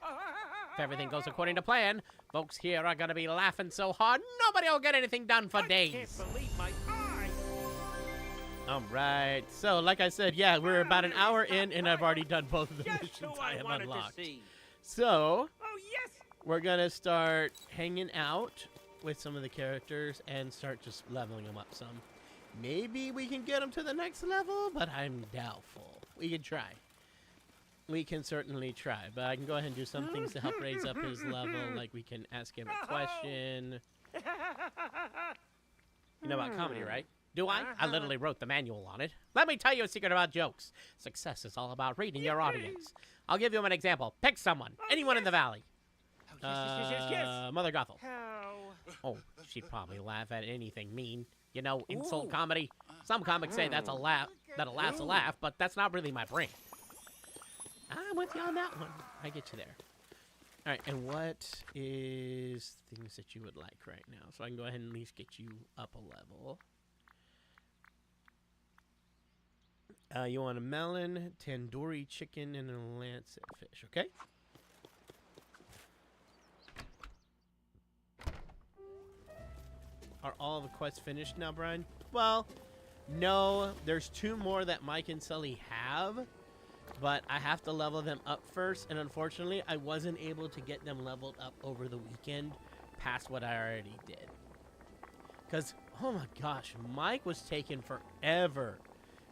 Speaker 1: If everything goes according to plan, folks here are gonna be laughing so hard, nobody will get anything done for days.
Speaker 10: I can't believe my eyes.
Speaker 1: All right. So, like I said, yeah, we're about an hour in, and I've already done both of the missions I have unlocked. So, we're gonna start hanging out with some of the characters and start just leveling them up some. Maybe we can get them to the next level, but I'm doubtful. We can try. We can certainly try, but I can go ahead and do some things to help raise up his level, like we can ask him a question. You know about comedy, right? Do I? I literally wrote the manual on it. Let me tell you a secret about jokes. Success is all about reading your audience. I'll give you an example. Pick someone. Anyone in the valley. Mother Gothel. Oh, she'd probably laugh at anything mean. You know, insult comedy. Some comics say that's a laugh, that a laugh's a laugh, but that's not really my brain. I'm with you on that one. I get you there. All right, and what is things that you would like right now? So I can go ahead and at least get you up a level. You want a melon, tandoori chicken, and a lancet fish, okay? Are all the quests finished now, Brian? Well, no. There's 2 more that Mike and Sully have, but I have to level them up first, and unfortunately, I wasn't able to get them leveled up over the weekend past what I already did. Because, oh my gosh, Mike was taking forever.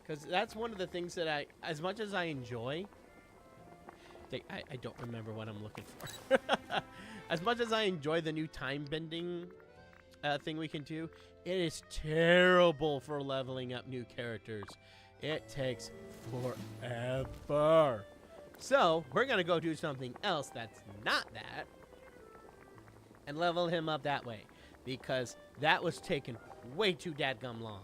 Speaker 1: Because that's one of the things that as much as I enjoy, I don't remember what I'm looking for. As much as I enjoy the new time bending thing we can do, it is terrible for leveling up new characters. It takes forever. So we're going to go do something else that's not that and level him up that way, because that was taking way too dadgum long.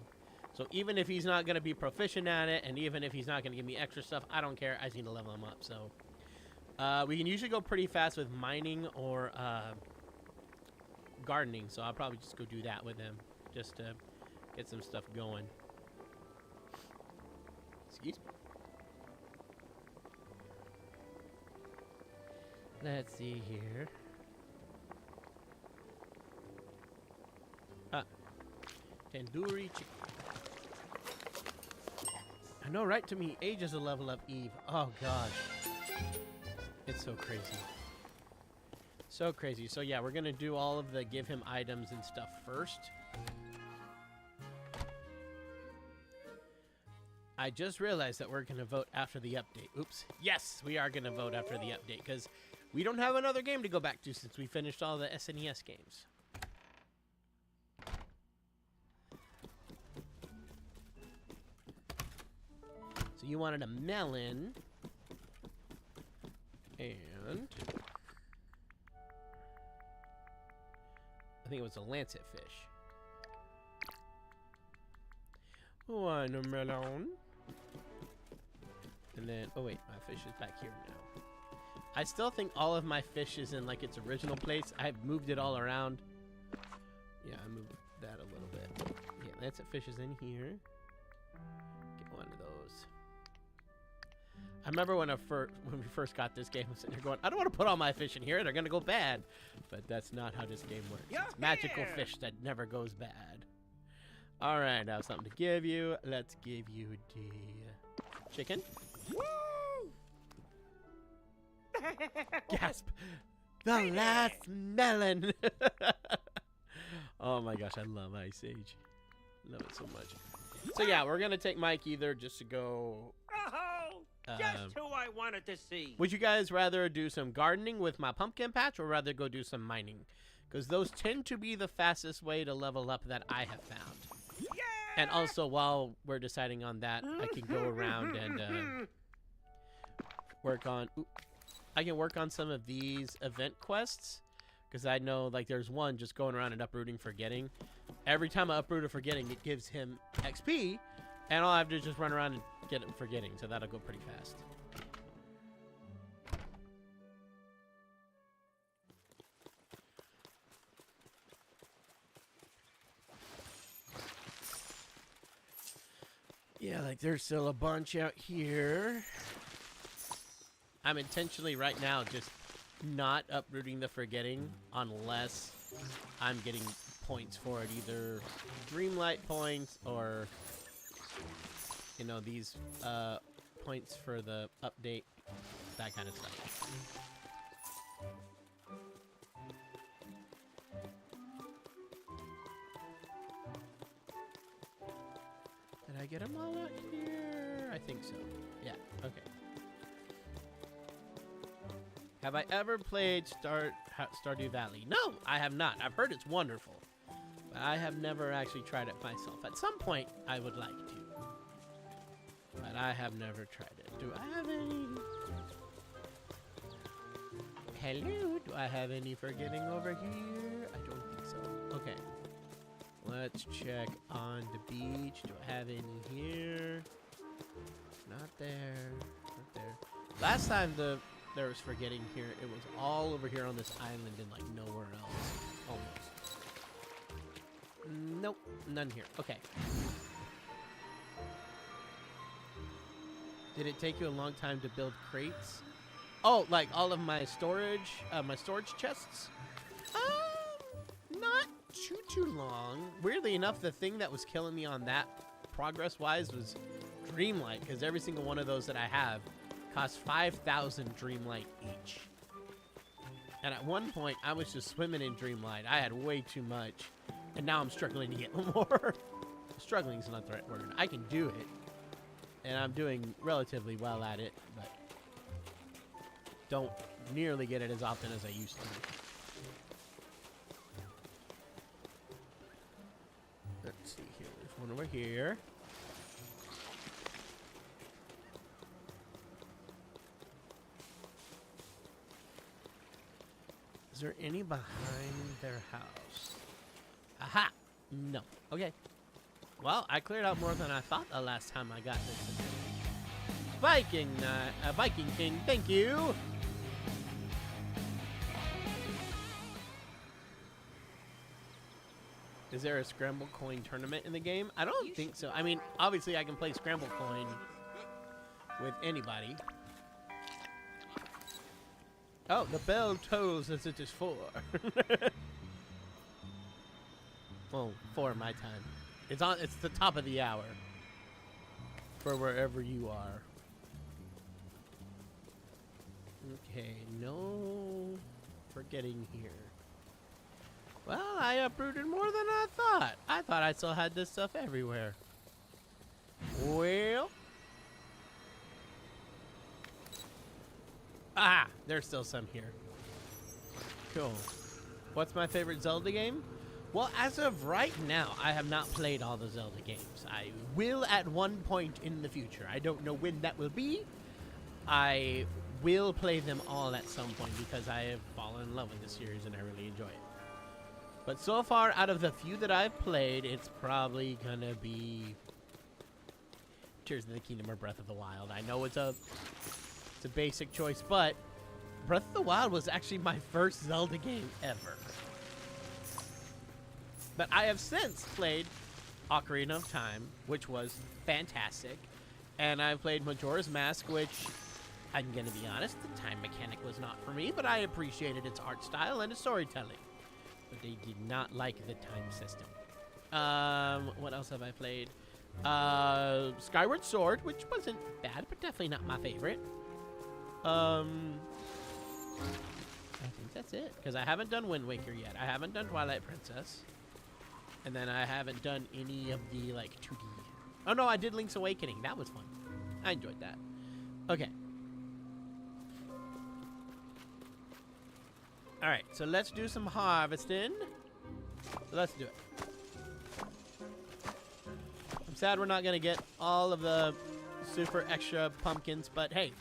Speaker 1: So even if he's not going to be proficient at it, and even if he's not going to give me extra stuff, I don't care. I just need to level him up. So we can usually go pretty fast with mining or gardening. So I'll probably just go do that with him, just to get some stuff going. Excuse me. Let's see here. Tandoori chicken. I know, right? To me, age is a level up Eve. Oh, gosh. It's so crazy. So crazy. So, yeah, we're going to do all of the give him items and stuff first. I just realized that we're going to vote after the update. Oops. Yes, we are going to vote after the update, because we don't have another game to go back to since we finished all the SNES games. So you wanted a melon, and I think it was a lancet fish. One melon. And then, oh wait, my fish is back here now. I still think all of my fish is in like its original place. I've moved it all around. Yeah, I moved that a little bit. Yeah, lancet fish is in here. Get one of those. I remember when we first got this game, I was sitting there going, I don't want to put all my fish in here. They're going to go bad. But that's not how this game works. It's magical fish that never goes bad. All right, I have something to give you. Let's give you the chicken.
Speaker 10: Woo!
Speaker 1: Gasp! The last melon! Oh my gosh, I love Ice Age. Love it so much. So yeah, we're going to take Mike either just to go...
Speaker 10: Oh, just who I wanted to see.
Speaker 1: Would you guys rather do some gardening with my pumpkin patch or rather go do some mining? Because those tend to be the fastest way to level up that I have found.
Speaker 10: Yeah!
Speaker 1: And also, while we're deciding on that, I can go around and work on... I can work on some of these event quests. Because I know, like, there's one just going around and uprooting forgetting. Every time I uproot a forgetting, it gives him XP. And all I have to do is just run around and get him forgetting. So that'll go pretty fast. Yeah, like, there's still a bunch out here. I'm intentionally right now just not uprooting the forgetting unless I'm getting points for it, either Dreamlight points or, you know, these points for the update, that kind of stuff. Did I get them all out here? I think so. Yeah, okay. Have I ever played Stardew Valley? No, I have not. I've heard it's wonderful. But I have never actually tried it myself. At some point, I would like to. But I have never tried it. Do I have any... Hello? Do I have any forgetting over here? I don't think so. Okay. Let's check on the beach. Do I have any here? Not there. Not there. Last time the there was forgetting here. It was all over here on this island and like nowhere else. Almost. Nope, none here. Okay. Did it take you a long time to build crates? Oh, like all of my storage chests? Not too long. Weirdly enough, the thing that was killing me on that progress-wise was Dreamlight, because every single one of those that I have costs 5,000 Dreamlight each. And at one point, I was just swimming in Dreamlight. I had way too much, and now I'm struggling to get more. Struggling is not the right word. I can do it, and I'm doing relatively well at it, but don't nearly get it as often as I used to. Let's see here. There's one over here. Is there any behind their house? Aha! No. Okay. Well, I cleared out more than I thought the last time I got this. Viking King, thank you! Is there a Scramble Coin tournament in the game? I don't think so. I mean, obviously I can play Scramble Coin with anybody. Oh, the bell tolls as it is 4. Well, 4 my time. It's the top of the hour for wherever you are. Okay, no forgetting here. Well, I uprooted more than I thought. I thought I still had this stuff everywhere. Well. Ah, there's still some here. Cool. What's my favorite Zelda game? Well, as of right now, I have not played all the Zelda games. I will at one point in the future. I don't know when that will be. I will play them all at some point because I have fallen in love with the series and I really enjoy it. But so far, out of the few that I've played, it's probably gonna be Tears of the Kingdom or Breath of the Wild. I know it's a basic choice, but Breath of the Wild was actually my first Zelda game ever. But I have since played Ocarina of Time, which was fantastic, and I've played Majora's Mask, which, I'm gonna be honest, the time mechanic was not for me, but I appreciated its art style and its storytelling. But they did not like the time system. What else have I played? Skyward Sword, which wasn't bad, but definitely not my favorite. I think that's it, because I haven't done Wind Waker yet. I haven't done Twilight Princess. And then I haven't done any of the, like, 2D. Oh, no, I did Link's Awakening. That was fun. I enjoyed that. Okay. Alright, so let's do some harvesting. Let's do it. I'm sad we're not going to get all of the super extra pumpkins, but hey,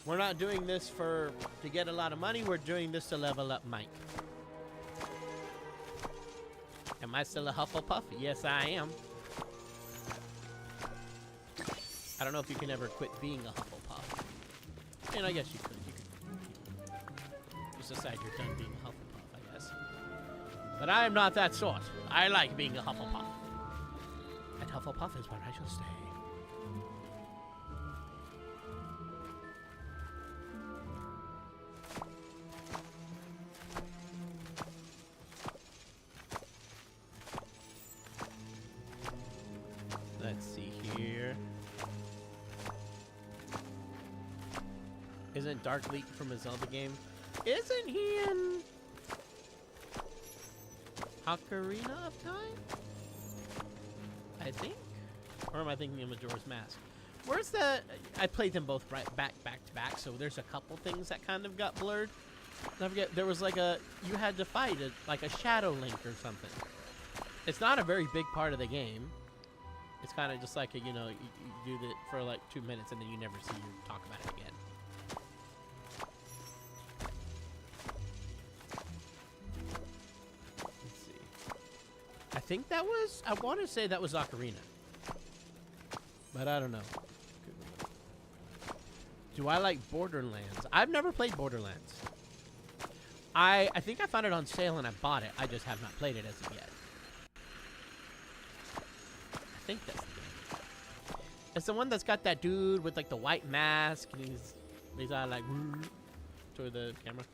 Speaker 1: we're not doing this to get a lot of money. We're doing this to level up Mike. Am I still a Hufflepuff? Yes, I am. I don't know if you can ever quit being a Hufflepuff. I mean, I guess you could. Just decide you're done being a Hufflepuff, I guess. But I am not that sort. I like being a Hufflepuff. And Hufflepuff is where I shall stay. Let's see here. Isn't Dark Leak from a Zelda game? Isn't he in Ocarina of Time? I think? Or am I thinking of Majora's Mask? Where's the... I played them both back to back, so there's a couple things that kind of got blurred. I forget, there was like a... You had to fight like a Shadow Link or something. It's not a very big part of the game. It's kind of just like, you know, you do it for like 2 minutes and then you never see you talk about it again. Let's see. I think that was, I want to say that was Ocarina. But I don't know. Do I like Borderlands? I've never played Borderlands. I think I found it on sale and I bought it. I just have not played it as of yet. I think that's the game. It's the one that's got that dude with like the white mask and he's all like toward the camera.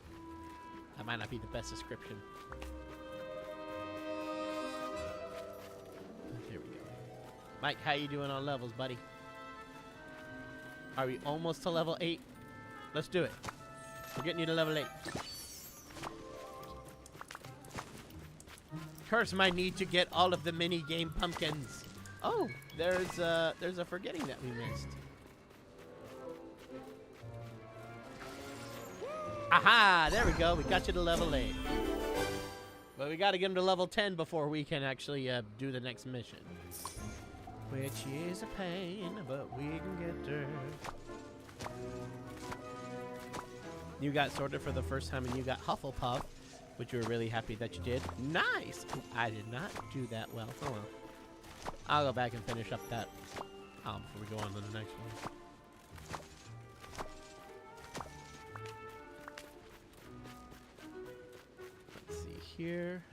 Speaker 1: That might not be the best description. Here we go. Mike, how you doing on levels, buddy? Are we almost to level 8? Let's do it. We're getting you to level 8. Curse my need to get all of the mini game pumpkins. Oh, there's a forgetting that we missed. Aha! There we go. We got you to level 8. But we got to get him to level 10 before we can actually do the next mission. Which is a pain, but we can get there. You got sorted for the first time and you got Hufflepuff, which you were really happy that you did. Nice! I did not do that well. Oh well. I'll go back and finish up that before we go on to the next one. Let's see here.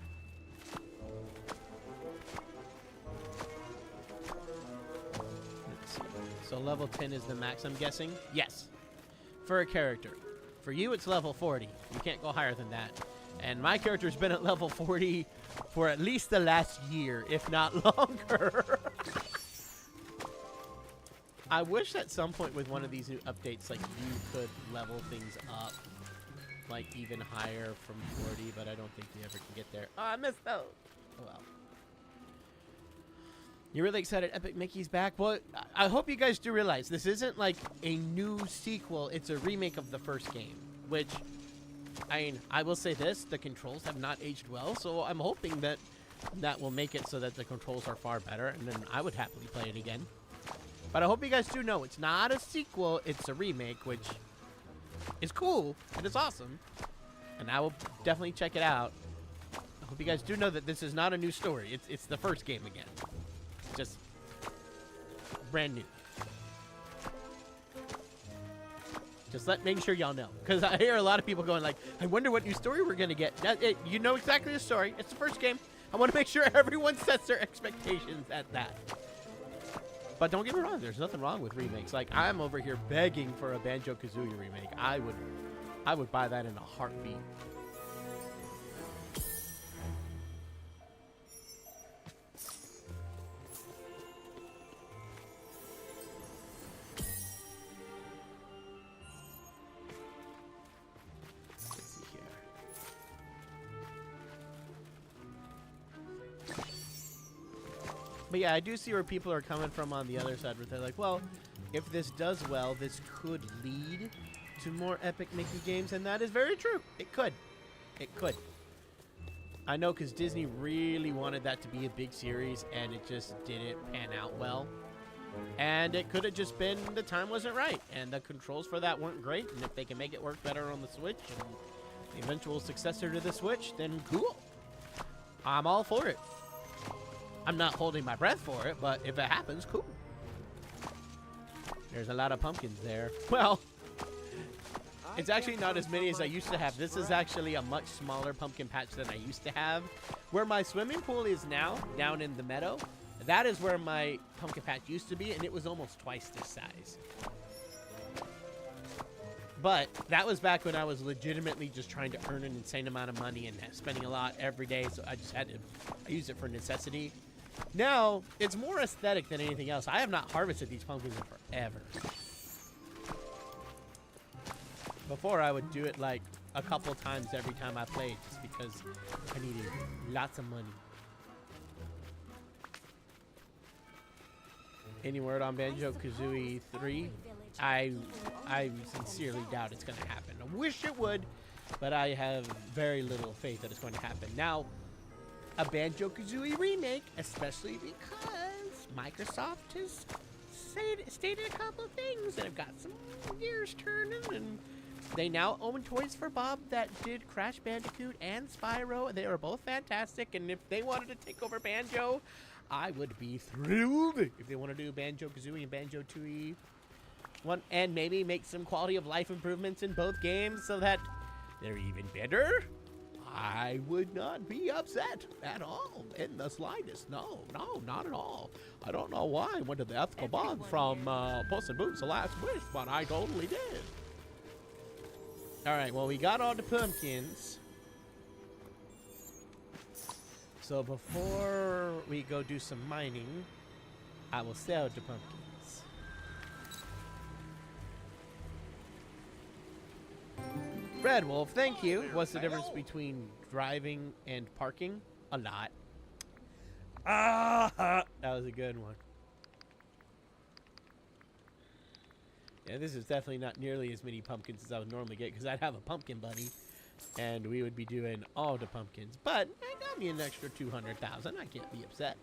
Speaker 1: Let's see. So level 10 is the max, I'm guessing? Yes. For a character. For you, it's level 40. You can't go higher than that. And my character's been at level 40 for at least the last year, if not longer. I wish at some point with one of these new updates, like, you could level things up, like, even higher from 40, but I don't think we ever can get there. Oh, I missed those. Oh, well. You're really excited Epic Mickey's back? Well, I hope you guys do realize this isn't, like, a new sequel. It's a remake of the first game, which... I mean, I will say this, the controls have not aged well, so I'm hoping that that will make it so that the controls are far better, and then I would happily play it again. But I hope you guys do know it's not a sequel, it's a remake, which is cool, and it's awesome, and I will definitely check it out. I hope you guys do know that this is not a new story, it's the first game again. Just brand new. Just making sure y'all know, because I hear a lot of people going like, I wonder what new story we're going to get. You know exactly the story. It's the first game. I want to make sure everyone sets their expectations at that. But don't get me wrong. There's nothing wrong with remakes. Like, I'm over here begging for a Banjo-Kazooie remake. I would buy that in a heartbeat. But yeah, I do see where people are coming from on the other side, where they're like, well, if this does well, this could lead to more Epic Mickey games, and that is very true. It could. It could. I know, because Disney really wanted that to be a big series, and it just didn't pan out well. And it could have just been the time wasn't right, and the controls for that weren't great, and if they can make it work better on the Switch, and the eventual successor to the Switch, then cool. I'm all for it. I'm not holding my breath for it, but if it happens, cool. There's a lot of pumpkins there. Well, it's actually not as many as I used to have. This is actually a much smaller pumpkin patch than I used to have. Where my swimming pool is now, down in the meadow, that is where my pumpkin patch used to be, and it was almost twice this size. But that was back when I was legitimately just trying to earn an insane amount of money and spending a lot every day, so I just had to use it for necessity. Now, it's more aesthetic than anything else. I have not harvested these pumpkins in forever. Before, I would do it like a couple times every time I played, just because I needed lots of money. Any word on Banjo-Kazooie 3? I sincerely doubt it's going to happen. I wish it would, but I have very little faith that it's going to happen. Now, a Banjo-Kazooie remake, especially because Microsoft has stated a couple of things that have got some gears turning, and they now own Toys for Bob that did Crash Bandicoot and Spyro. They are both fantastic, and if they wanted to take over Banjo, I would be thrilled. If they want to do Banjo-Kazooie and Banjo-Tooie, and maybe make some quality of life improvements in both games so that they're even better, I would not be upset at all in the slightest. No, not at all. I don't know why I went to the ethical bond from Puss in Boots: The Last Wish, but I totally did. All right, well, we got all the pumpkins. So before we go do some mining, I will sell the pumpkins. Red Wolf, thank you. What's the difference between driving and parking? A lot. That was a good one. Yeah, this is definitely not nearly as many pumpkins as I would normally get, because I'd have a pumpkin buddy, and we would be doing all the pumpkins. But it got me an extra 200,000. I can't be upset.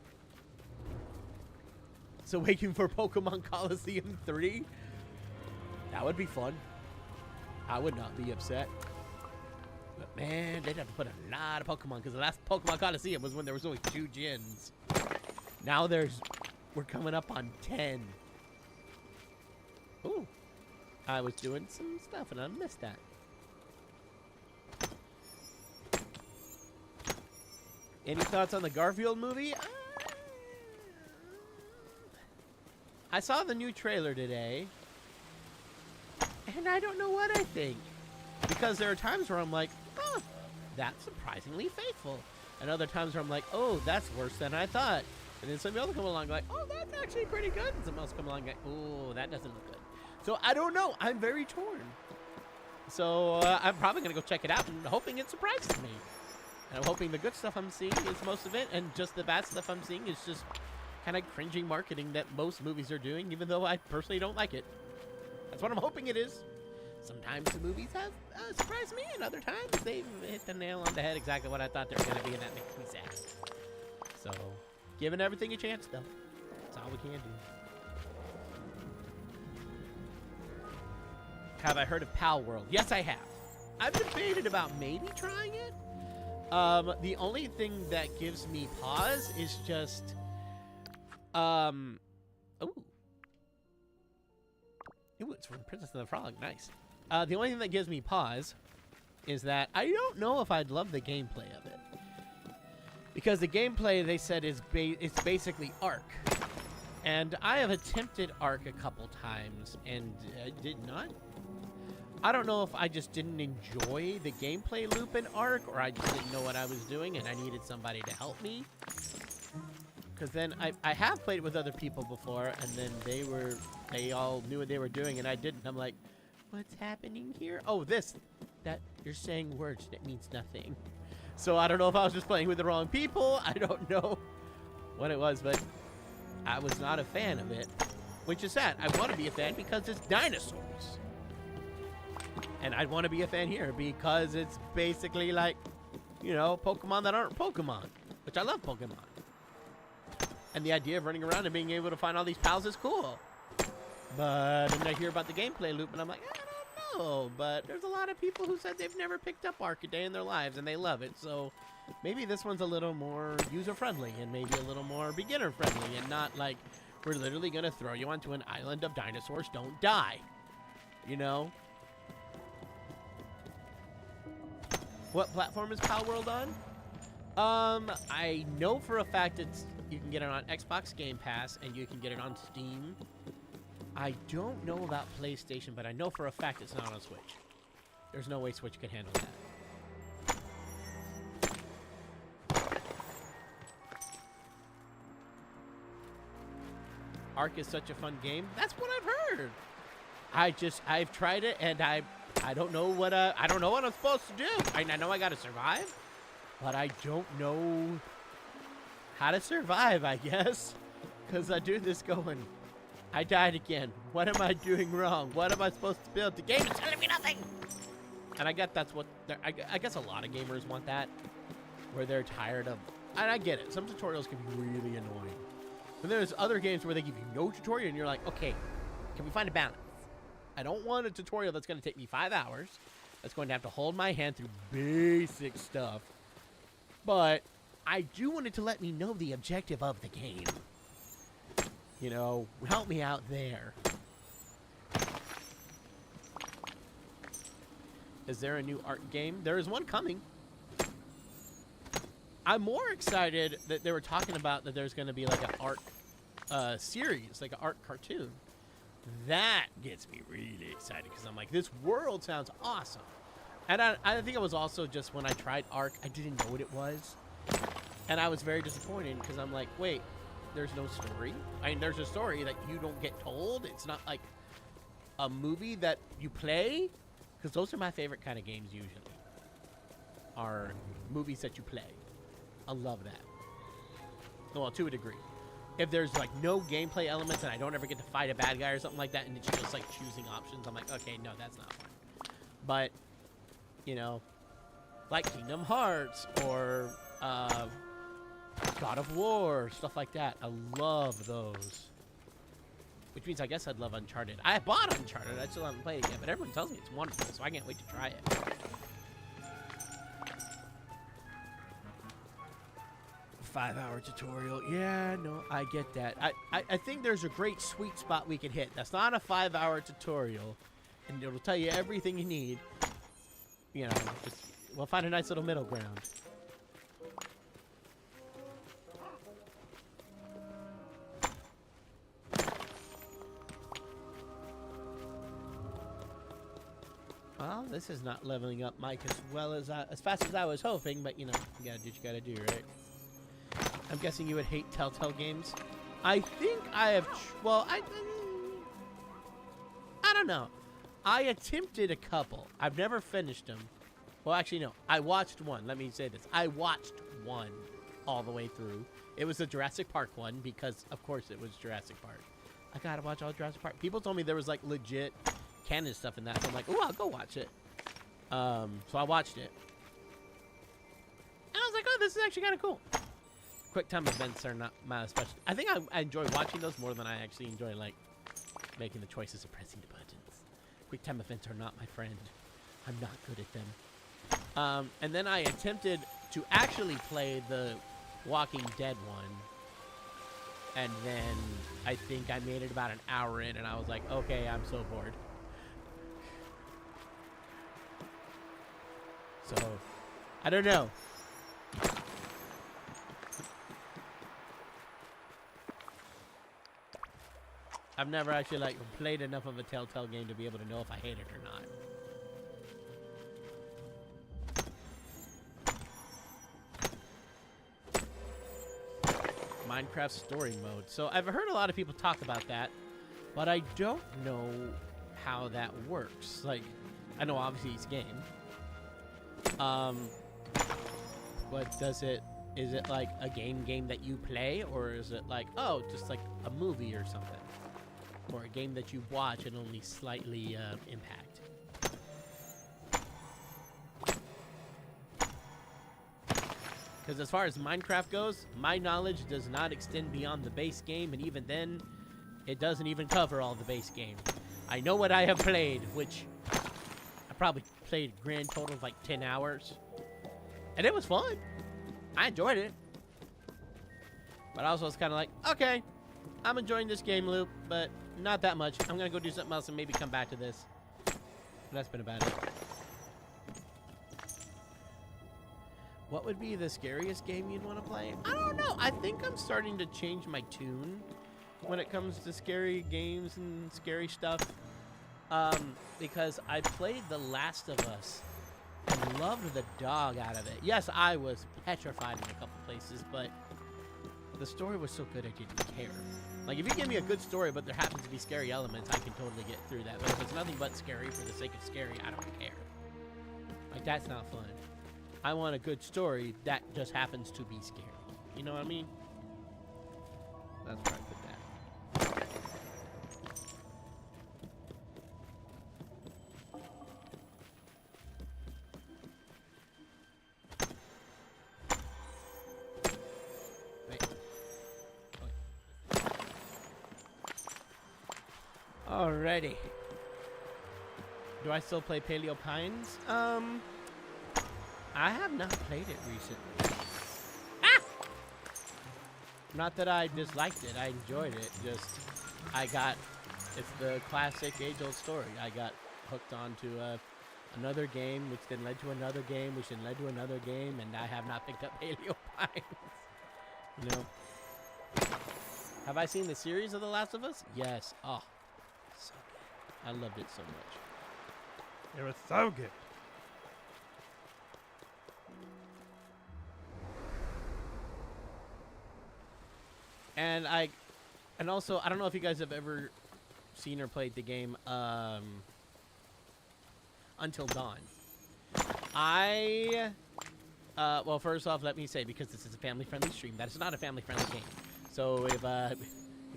Speaker 1: So waiting for Pokemon Coliseum 3? That would be fun. I would not be upset. But man, they'd have to put a lot of Pokemon, because the last Pokemon Coliseum was when there was only 2 gyms. Now we're coming up on 10. Ooh. I was doing some stuff and I missed that. Any thoughts on the Garfield movie? I saw the new trailer today, and I don't know what I think. Because there are times where I'm like, oh, that's surprisingly faithful. And other times where I'm like, oh, that's worse than I thought. And then somebody else come along like, oh, that's actually pretty good. And somebody else come along like, oh, that doesn't look good. So I don't know. I'm very torn. So I'm probably going to go check it out and hoping it surprises me. And I'm hoping the good stuff I'm seeing is most of it, and just the bad stuff I'm seeing is just kind of cringy marketing that most movies are doing, even though I personally don't like it. That's what I'm hoping it is. Sometimes the movies have surprised me, and other times they've hit the nail on the head exactly what I thought they were going to be, and that makes me sad. So, giving everything a chance, though. That's all we can do. Have I heard of Pal World? Yes, I have. I've debated about maybe trying it. The only thing that gives me pause is just, ooh, it's from Princess and the Frog. Nice. The only thing that gives me pause is that I don't know if I'd love the gameplay of it. Because the gameplay, they said, is it's basically Ark. And I have attempted Ark a couple times and did not. I don't know if I just didn't enjoy the gameplay loop in Ark, or I just didn't know what I was doing and I needed somebody to help me. Because then I have played with other people before, and then they all knew what they were doing and I didn't. I'm like, what's happening here? Oh, that you're saying words that means nothing. So I don't know if I was just playing with the wrong people. I don't know what it was, but I was not a fan of it, which is sad. I want to be a fan because it's dinosaurs. And I'd want to be a fan here because it's basically like, you know, Pokemon that aren't Pokemon, which I love Pokemon. And the idea of running around and being able to find all these pals is cool. But then I hear about the gameplay loop and I'm like, I don't know. But there's a lot of people who said they've never picked up Ark a day in their lives and they love it. So maybe this one's a little more user-friendly and maybe a little more beginner-friendly and not like we're literally going to throw you onto an island of dinosaurs. Don't die. You know? What platform is Pal World on? I know for a fact you can get it on Xbox Game Pass and you can get it on Steam. I don't know about PlayStation, but I know for a fact it's not on Switch. There's no way Switch could handle that. Ark is such a fun game. That's what I've heard. I've tried it and I don't know what I'm supposed to do. I know I gotta survive, but I don't know how to survive, I guess. Because I do this going, I died again. What am I doing wrong? What am I supposed to build? The game is telling me nothing. And I guess that's what, I guess a lot of gamers want that, where they're tired of, and I get it. Some tutorials can be really annoying. But there's other games where they give you no tutorial and you're like, okay, can we find a balance? I don't want a tutorial that's going to take me 5 hours. That's going to have to hold my hand through basic stuff. But I do want it to let me know the objective of the game. You know, help me out there. Is there a new art game? There is one coming. I'm more excited that they were talking about that there's going to be like an art series, like an art cartoon. That gets me really excited because I'm like, this world sounds awesome. And I think it was also just when I tried Ark, I didn't know what it was. And I was very disappointed because I'm like, wait, there's no story. I mean, there's a story that you don't get told. It's not like a movie that you play. Because those are my favorite kind of games usually. Are movies that you play. I love that. Well, to a degree. If there's like no gameplay elements and I don't ever get to fight a bad guy or something like that and it's just like choosing options, I'm like, okay, no, that's not fun. But, you know, like Kingdom Hearts or God of War, stuff like that. I love those. Which means I guess I'd love Uncharted. I bought Uncharted. I still haven't played it yet, but everyone tells me it's wonderful, so I can't wait to try it. Five-hour tutorial. Yeah, no, I get that. I think there's a great sweet spot we can hit. That's not a 5-hour tutorial, and it'll tell you everything you need. You know, just, we'll find a nice little middle ground. Well, this is not leveling up Mike as fast as I was hoping, but you know, you gotta do what you gotta do, right? I'm guessing you would hate Telltale games. I think I have. Well, I don't know. I attempted a couple. I've never finished them. Well, actually, no. I watched one. Let me say this. I watched one all the way through. It was the Jurassic Park one because, of course, it was Jurassic Park. I gotta watch all Jurassic Park. People told me there was like legit canon stuff in that, so I'm like, oh, I'll go watch it. So I watched it, and I was like, oh, this is actually kind of cool. Quick time events are not my specialty. I think I enjoy watching those more than I actually enjoy like making the choices or pressing the buttons. Quick time events are not my friend. I'm not good at them. And then I attempted to actually play the Walking Dead one, and then I think I made it about an hour in, and I was like, okay, I'm so bored. So, I don't know. I've never actually like played enough of a Telltale game to be able to know if I hate it or not. Minecraft story mode. So I've heard a lot of people talk about that, but I don't know how that works. Like, I know obviously it's game. But is it like a game that you play, or is it like, oh, just like a movie or something? Or a game that you watch and only slightly impact? Because as far as Minecraft goes, my knowledge does not extend beyond the base game, and even then, it doesn't even cover all the base game. I know what I have played, which I probably played a grand total of like 10 hours. And it was fun. I enjoyed it. But I also was kind of like, okay, I'm enjoying this game loop, but not that much. I'm going to go do something else and maybe come back to this. And that's been about it. What would be the scariest game you'd want to play? I don't know. I think I'm starting to change my tune when it comes to scary games and scary stuff. Because I played The Last of Us and loved the dog out of it. Yes, I was petrified in a couple places, but the story was so good I didn't care. Like, if you give me a good story, but there happens to be scary elements, I can totally get through that. But if it's nothing but scary for the sake of scary, I don't care. Like, that's not fun. I want a good story that just happens to be scary. You know what I mean? That's where I put that. Alrighty. Do I still play Paleo Pines? I have not played it recently. Ah! Not that I disliked it. I enjoyed it. Just, it's the classic age-old story. I got hooked onto a another game, which then led to another game, which then led to another game, and I have not picked up Paleo Pines. You know? Have I seen the series of The Last of Us? Yes. Oh, so good. I loved it so much.
Speaker 11: It was so good.
Speaker 1: And also, I don't know if you guys have ever seen or played the game Until Dawn. Well, first off, let me say, because this is a family-friendly stream, that is not a family-friendly game. So if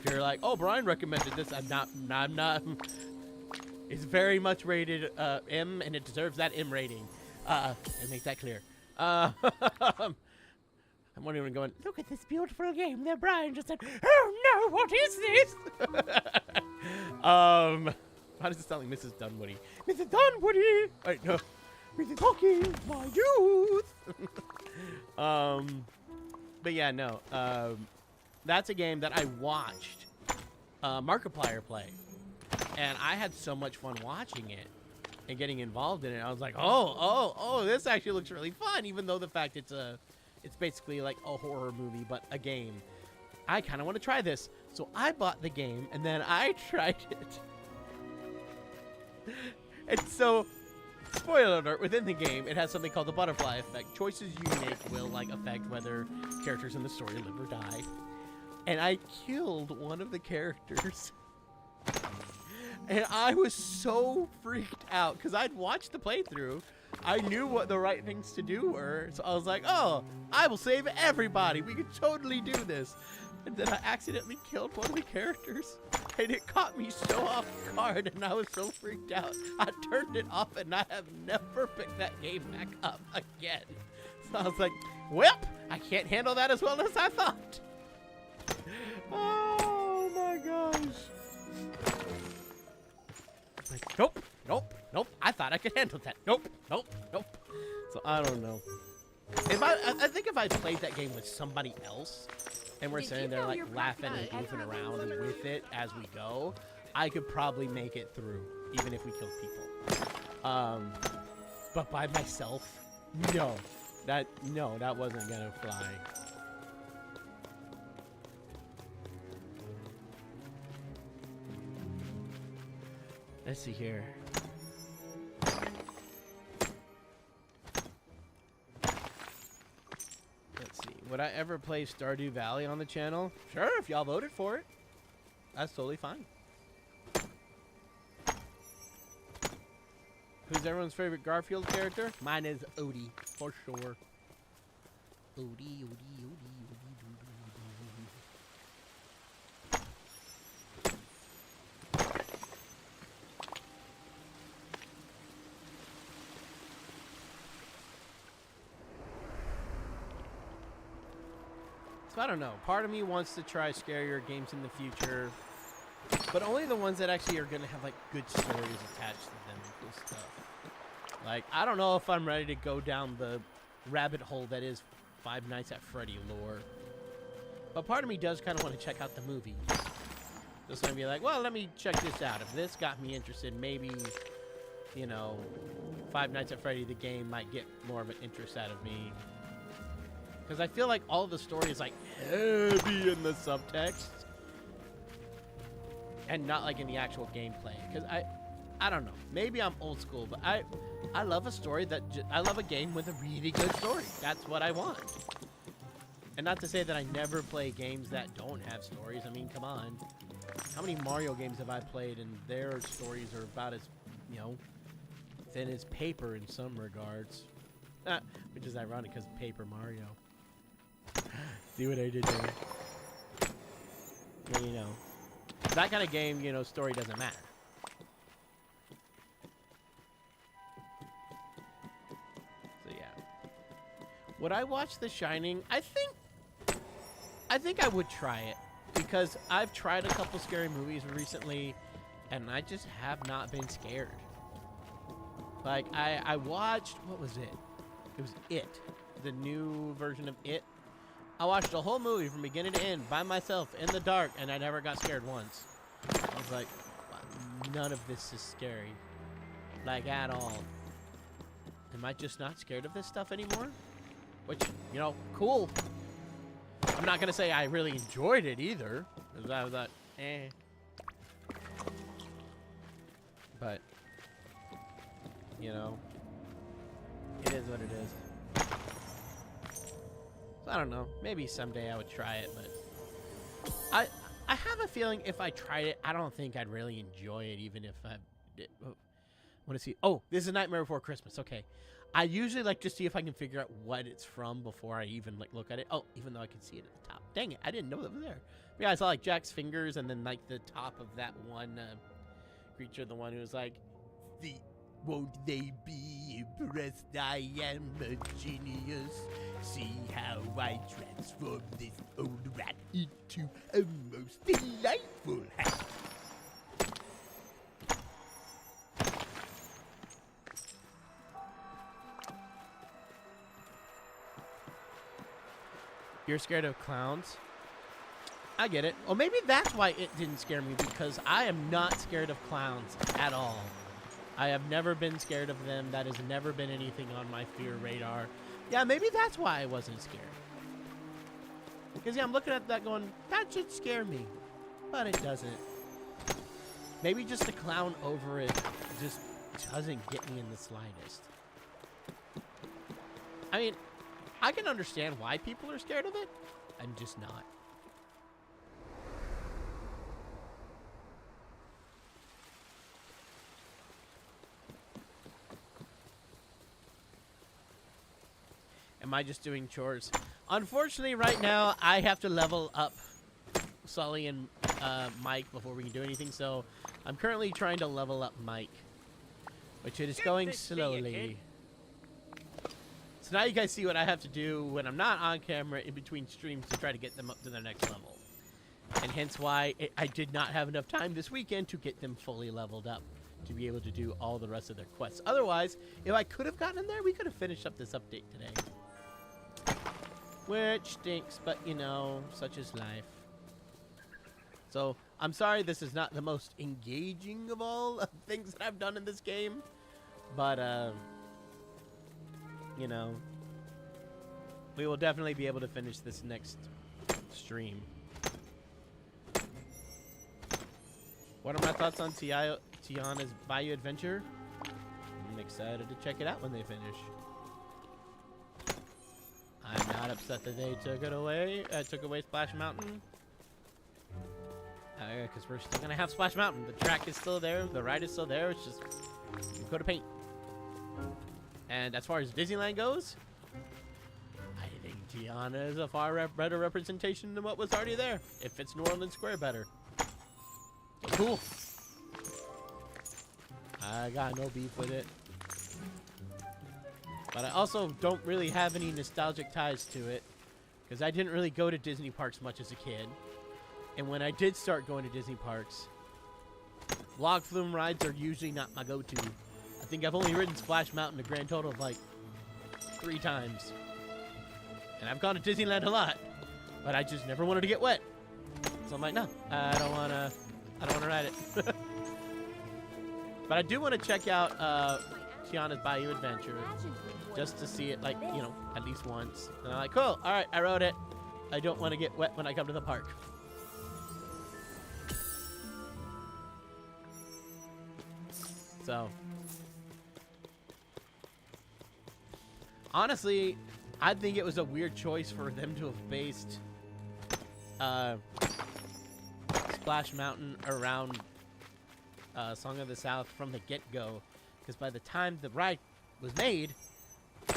Speaker 1: you're like, oh, Brian recommended this, I'm not. It's very much rated M, and it deserves that M rating. And make that clear. I'm wondering, even going, look at this beautiful game that Brian just said. Oh no, what is this? How does it sound like Mrs. Dunwoody? Mrs. Dunwoody! Wait, no. Mrs. Hawkins, my youth! But yeah, no. That's a game that I watched Markiplier play. And I had so much fun watching it and getting involved in it. I was like, oh, this actually looks really fun, even though the fact it's basically like a horror movie, but a game. I kind of want to try this. So I bought the game, and then I tried it. And so, spoiler alert, within the game, it has something called the butterfly effect. Choices you make will, like, affect whether characters in the story live or die. And I killed one of the characters. And I was so freaked out, because I'd watched the playthrough. I knew what the right things to do were, so I was like, oh, I will save everybody. We could totally do this. And then I accidentally killed one of the characters, and it caught me so off guard, and I was so freaked out. I turned it off, and I have never picked that game back up again. So I was like, well, I can't handle that as well as I thought. Oh, my gosh. Like, nope. I thought I could handle that. Nope. So I don't know. I think if I played that game with somebody else, and we're sitting there like laughing and goofing around with it as we go, I could probably make it through, even if we killed people. But by myself, no, that wasn't gonna fly. Let's see here. Let's see. Would I ever play Stardew Valley on the channel? Sure, if y'all voted for it. That's totally fine. Who's everyone's favorite Garfield character? Mine is Odie, for sure. Odie. I don't know. Part of me wants to try scarier games in the future, but only the ones that actually are going to have, like, good stories attached to them and cool stuff. Like, I don't know if I'm ready to go down the rabbit hole that is Five Nights at Freddy lore. But part of me does kind of want to check out the movie. Just want to be like, well, let me check this out. If this got me interested, maybe, you know, Five Nights at Freddy, the game, might get more of an interest out of me. Because I feel like all the story is, like, heavy in the subtext. And not, like, in the actual gameplay. Because I don't know. Maybe I'm old school, but I love a story that... I love a game with a really good story. That's what I want. And not to say that I never play games that don't have stories. I mean, come on. How many Mario games have I played and their stories are about as, you know, thin as paper in some regards. Which is ironic because Paper Mario. See what I did there? Yeah, you know. That kind of game, you know, story doesn't matter. So, yeah. Would I watch The Shining? I think I would try it. Because I've tried a couple scary movies recently, and I just have not been scared. Like, I watched... What was it? It was It. The new version of It. I watched the whole movie from beginning to end by myself in the dark, and I never got scared once. I was like, none of this is scary. Like, at all. Am I just not scared of this stuff anymore? Which, you know, cool. I'm not gonna say I really enjoyed it either, because I thought, eh. But, you know, it is what it is. So I don't know. Maybe someday I would try it, but I have a feeling if I tried it, I don't think I'd really enjoy it, even if I did. Oh, want to see? Oh, this is Nightmare Before Christmas. Okay. I usually like to see if I can figure out what it's from before I even like look at it. Oh, even though I can see it at the top. Dang it, I didn't know that was there. Yeah, I saw like Jack's fingers and then like the top of that one creature, the one who was like, won't they be impressed? I am a genius. See how I transform this old rat into a most delightful hat. You're scared of clowns? I get it. Well, maybe that's why it didn't scare me, because I am not scared of clowns at all. I have never been scared of them. That has never been anything on my fear radar. Yeah, maybe that's why I wasn't scared. Because, yeah, I'm looking at that going, that should scare me. But it doesn't. Maybe just the clown over it just doesn't get me in the slightest. I mean, I can understand why people are scared of it. I'm just not. Am I just doing chores? Unfortunately, right now, I have to level up Sully and Mike before we can do anything, so I'm currently trying to level up Mike, which it is going slowly. So now you guys see what I have to do when I'm not on camera in between streams to try to get them up to their next level. And hence why I did not have enough time this weekend to get them fully leveled up to be able to do all the rest of their quests. Otherwise, if I could have gotten in there, we could have finished up this update today. Which stinks, but you know, such is life. So, I'm sorry this is not the most engaging of all things that I've done in this game. But, you know, we will definitely be able to finish this next stream. What are my thoughts on Tiana's Bayou Adventure? I'm excited to check it out when they finish. I'm not upset that they took it away. Took away Splash Mountain. Because we're still gonna have Splash Mountain. The track is still there. The ride is still there. It's just you go to paint. And as far as Disneyland goes, I think Tiana is a far better representation than what was already there. It fits New Orleans Square better. So cool. I got no beef with it. But I also don't really have any nostalgic ties to it, because I didn't really go to Disney parks much as a kid. And when I did start going to Disney parks, log flume rides are usually not my go-to. I think I've only ridden Splash Mountain a grand total of like 3 times. And I've gone to Disneyland a lot, but I just never wanted to get wet. So I'm like, no, I don't wanna ride it. But I do want to check out Tiana's Bayou Adventure, just to see it, like, you know, at least once. And I'm like, cool, all right, I rode it. I don't want to get wet when I come to the park. So, honestly, I think it was a weird choice for them to have based Splash Mountain around Song of the South from the get-go, because by the time the ride was made,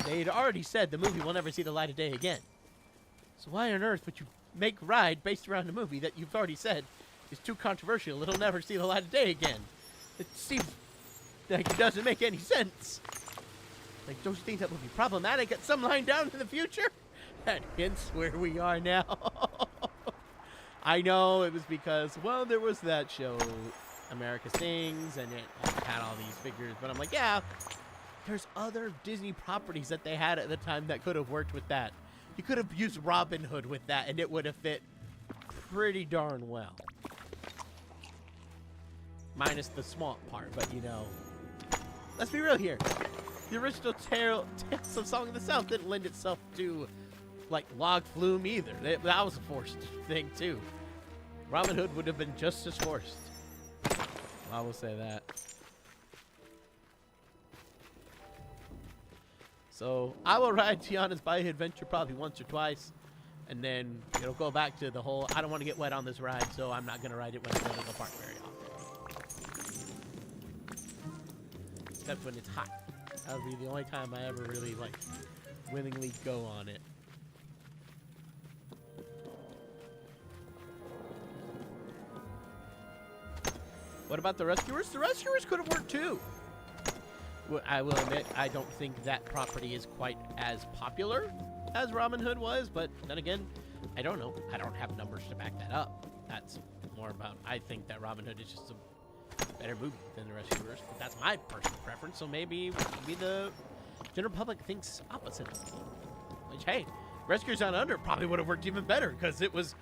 Speaker 1: they'd already said the movie will never see the light of day again. So why on earth would you make a ride based around a movie that you've already said is too controversial, it'll never see the light of day again? It seems like it doesn't make any sense. Like, don't you think that would be problematic at some line down in the future? And hence where we are now. I know it was because, well, there was that show, America Sings, and it had all these figures, but I'm like, yeah, there's other Disney properties that they had at the time that could have worked with that. You could have used Robin Hood with that, and it would have fit pretty darn well. Minus the swamp part, but you know, let's be real here. The original Tales of Song of the South didn't lend itself to, like, log flume either. That was a forced thing, too. Robin Hood would have been just as forced. I will say that. So, I will ride Tiana's Bayou Adventure probably once or twice. And then it'll go back to the whole, I don't want to get wet on this ride, so I'm not going to ride it when I go to the park very often. Except when it's hot. That would be the only time I ever really, like, willingly go on it. What about the Rescuers? The Rescuers could have worked too. Well, I will admit, I don't think that property is quite as popular as Robin Hood was, but then again, I don't know. I don't have numbers to back that up. That's more about, I think that Robin Hood is just a better movie than the Rescuers, but that's my personal preference, so maybe the general public thinks opposite. Which, hey, Rescuers Down Under probably would have worked even better, because it was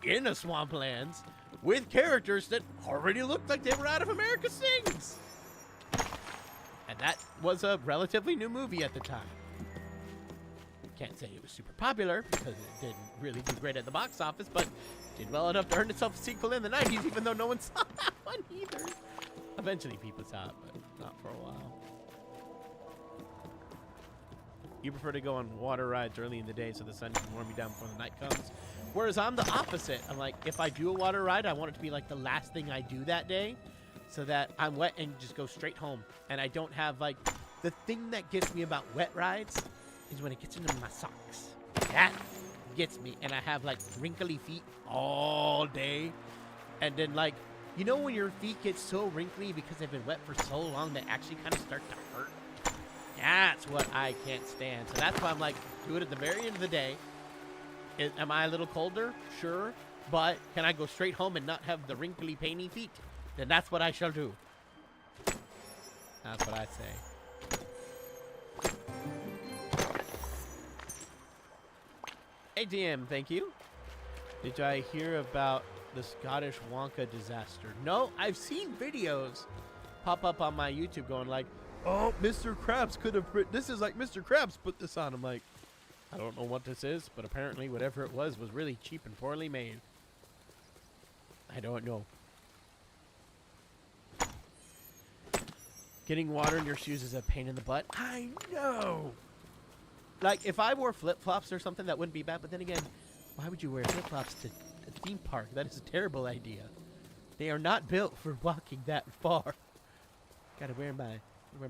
Speaker 1: in a swamplands with characters that already looked like they were out of America Sings. And that was a relatively new movie at the time. Can't say it was super popular, because it didn't really do great at the box office, but did well enough to earn itself a sequel in the 90s, even though no one saw that one either. Eventually people saw it, but not for a while. You prefer to go on water rides early in the day so the sun can warm you down before the night comes. Whereas I'm the opposite. I'm like, if I do a water ride, I want it to be like the last thing I do that day so that I'm wet and just go straight home. And I don't have like, the thing that gets me about wet rides is when it gets into my socks. That gets me. And I have like wrinkly feet all day. And then like, you know when your feet get so wrinkly because they've been wet for so long they actually kind of start to hurt? That's what I can't stand. So that's why I'm like, do it at the very end of the day. Am I a little colder? Sure. But can I go straight home and not have the wrinkly, painy feet? Then that's what I shall do. That's what I say. ATM, thank you. Did I hear about the Scottish Wonka disaster? No, I've seen videos pop up on my YouTube going like, oh, Mr. Krabs could have this is like Mr. Krabs put this on. I'm like, I don't know what this is, but apparently whatever it was really cheap and poorly made. I don't know. Getting water in your shoes is a pain in the butt. I know. Like, if I wore flip-flops or something, that wouldn't be bad. But then again, why would you wear flip-flops to a theme park? That is a terrible idea. They are not built for walking that far. Gotta wear my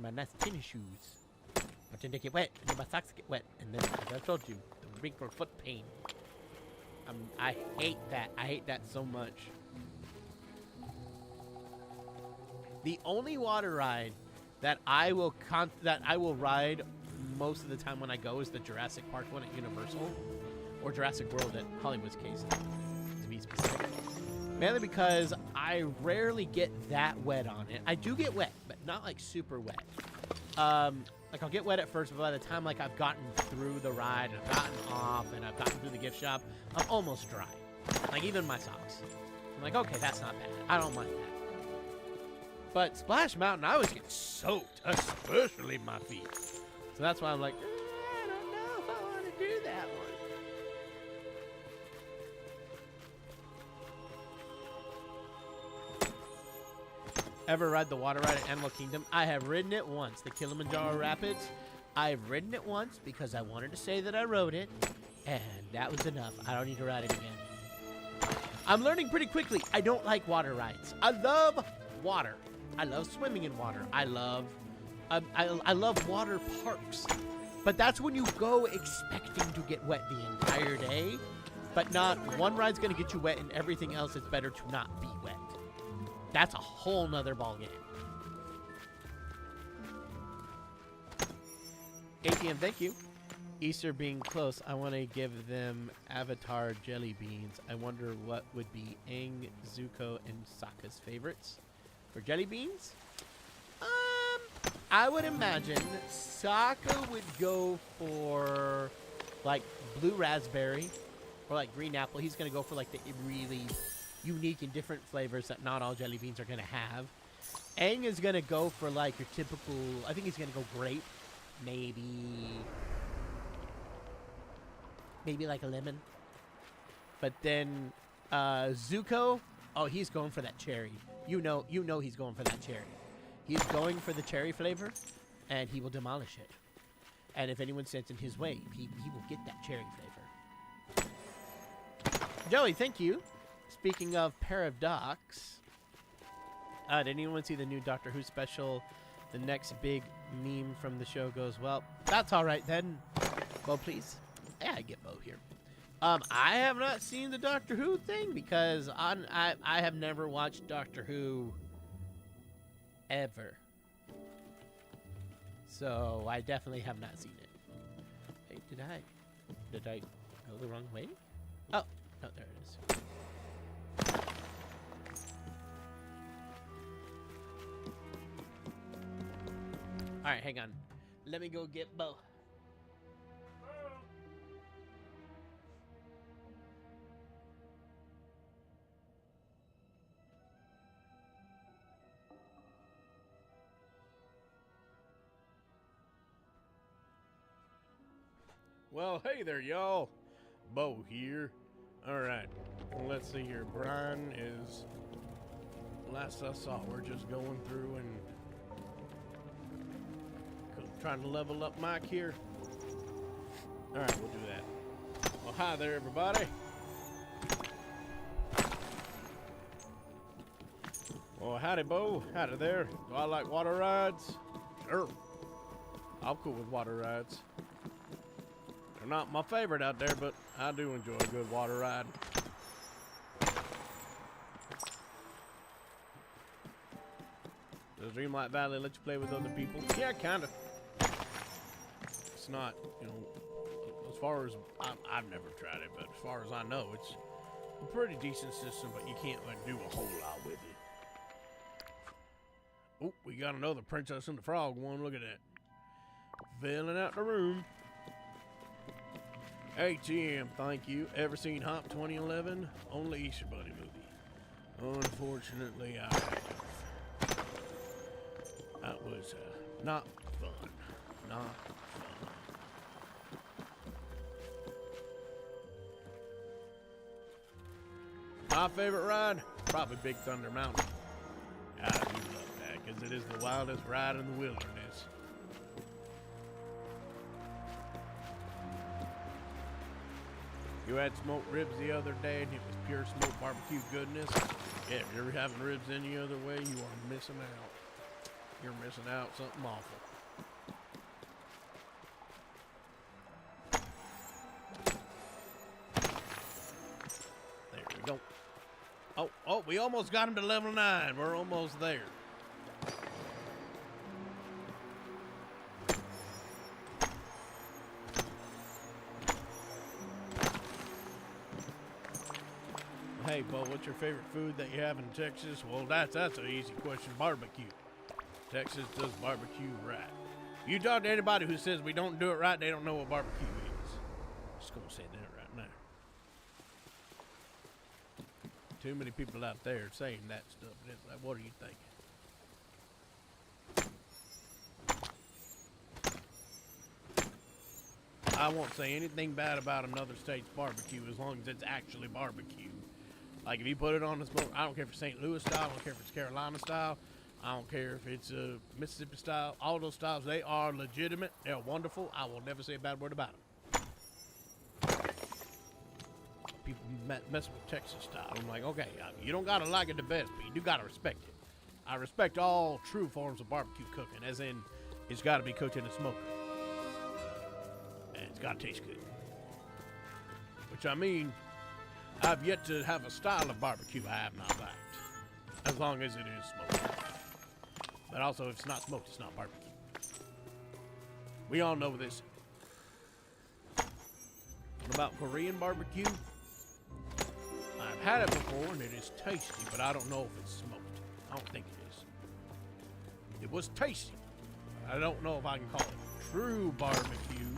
Speaker 1: nice tennis shoes. But then they get wet, and then my socks get wet, and then, as I told you, the wrinkle foot pain. I hate that. I hate that so much. The only water ride that I will ride most of the time when I go is the Jurassic Park one at Universal, or Jurassic World at Hollywood's case, to be specific. Mainly because I rarely get that wet on it. I do get wet, but not like super wet. Like I'll get wet at first, but by the time like I've gotten through the ride and I've gotten off and I've gotten through the gift shop, I'm almost dry. Like even my socks. I'm like, okay, that's not bad. I don't mind that. But Splash Mountain, I always get soaked, especially my feet. So that's why I'm like, I don't know if I want to do that one. Ever ride the water ride at Animal Kingdom? I have ridden it once, the Kilimanjaro Rapids. I've ridden it once because I wanted to say that I rode it, and that was enough. I don't need to ride it again. I'm learning pretty quickly. I don't like water rides. I love water. I love swimming in water. I love water parks. But that's when you go expecting to get wet the entire day, but not one ride's going to get you wet and everything else it's better to not be wet. That's a whole nother ballgame. ATM, thank you. Easter being close, I want to give them Avatar jelly beans. I wonder what would be Aang, Zuko, and Sokka's favorites for jelly beans. I would imagine Sokka would go for like blue raspberry or like green apple. He's gonna go for like the really unique and different flavors that not all jelly beans are gonna have. Aang is gonna go for like your typical, I think he's gonna go grape maybe like a lemon. But then Zuko, oh, he's going for that cherry. You know he's going for that cherry. He's going for the cherry flavor, and he will demolish it. And if anyone stands in his way, he will get that cherry flavor. Joey, thank you. Speaking of pair of docks, did anyone see the new Doctor Who special? The next big meme from the show goes, well, that's all right then. Beau, please. Yeah, I get Beau here. I have not seen the Doctor Who thing because I have never watched Doctor Who ever. So I definitely have not seen it. Hey, did I go the wrong way? Oh, no, there it is. All right, hang on. Let me go get Beau.
Speaker 4: Well, hey there, y'all. Beau here. Alright, let's see here. Brian is... Last I saw, we're just going through and... trying to level up Mike here. Alright, we'll do that. Well, hi there, everybody. Well, howdy, Beau. Howdy there. Do I like water rides? Sure. I'm cool with water rides. They're not my favorite out there, but I do enjoy a good water ride. Does Dreamlight Valley let you play with other people? Yeah, kind of. It's not, you know, as far as, I've never tried it, but as far as I know, it's a pretty decent system, but you can't, like, do a whole lot with it. Oh, we got another Princess and the Frog one. Look at that. Filling out the room. ATM, thank you. Ever seen Hop 2011? Only Easter Bunny movie. Unfortunately, I have. That was not fun. Not fun. My favorite ride? Probably Big Thunder Mountain. I do love that because it is the wildest ride in the wilderness. You had smoked ribs the other day and it was pure smoked barbecue goodness. Yeah, if you're having ribs any other way, you are missing out. You're missing out something awful. There we go. Oh, we almost got him to level 9. We're almost there. Hey, Beau, what's your favorite food that you have in Texas? Well, that's an easy question. Barbecue. Texas does barbecue right. If you talk to anybody who says we don't do it right, they don't know what barbecue is. Just gonna say that right now. Too many people out there saying that stuff. It's like, what are you thinking? I won't say anything bad about another state's barbecue as long as it's actually barbecue. Like if you put it on the smoke, I don't care if it's St. Louis style, I don't care if it's Carolina style, I don't care if it's Mississippi style. All those styles, they are legitimate. They're wonderful. I will never say a bad word about them. People mess with Texas style. I'm like, okay, you don't gotta like it the best, but you do gotta respect it. I respect all true forms of barbecue cooking, as in it's gotta be cooked in a smoker. And it's gotta taste good. Which I mean, I've yet to have a style of barbecue I have not liked. As long as it is smoked. But also, if it's not smoked, it's not barbecue. We all know this. What about Korean barbecue? I've had it before, and it is tasty, but I don't know if it's smoked. I don't think it is. It was tasty. I don't know if I can call it true barbecue,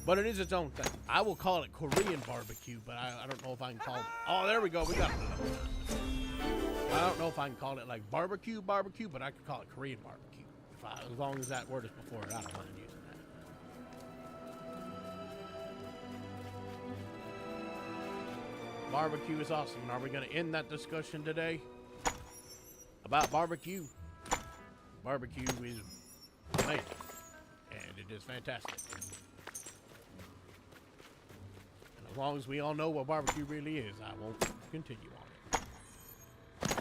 Speaker 4: but it is its own thing. I will call it Korean barbecue, but I don't know if I can call it... Oh, there we go. We got it. I don't know if I can call it like barbecue, but I could call it Korean barbecue. As long as that word is before it, I don't mind using that.
Speaker 11: Barbecue is awesome. And are we going to end that discussion today about barbecue? Barbecue is amazing. And it is fantastic. And as long as we all know what barbecue really is, I won't continue on it.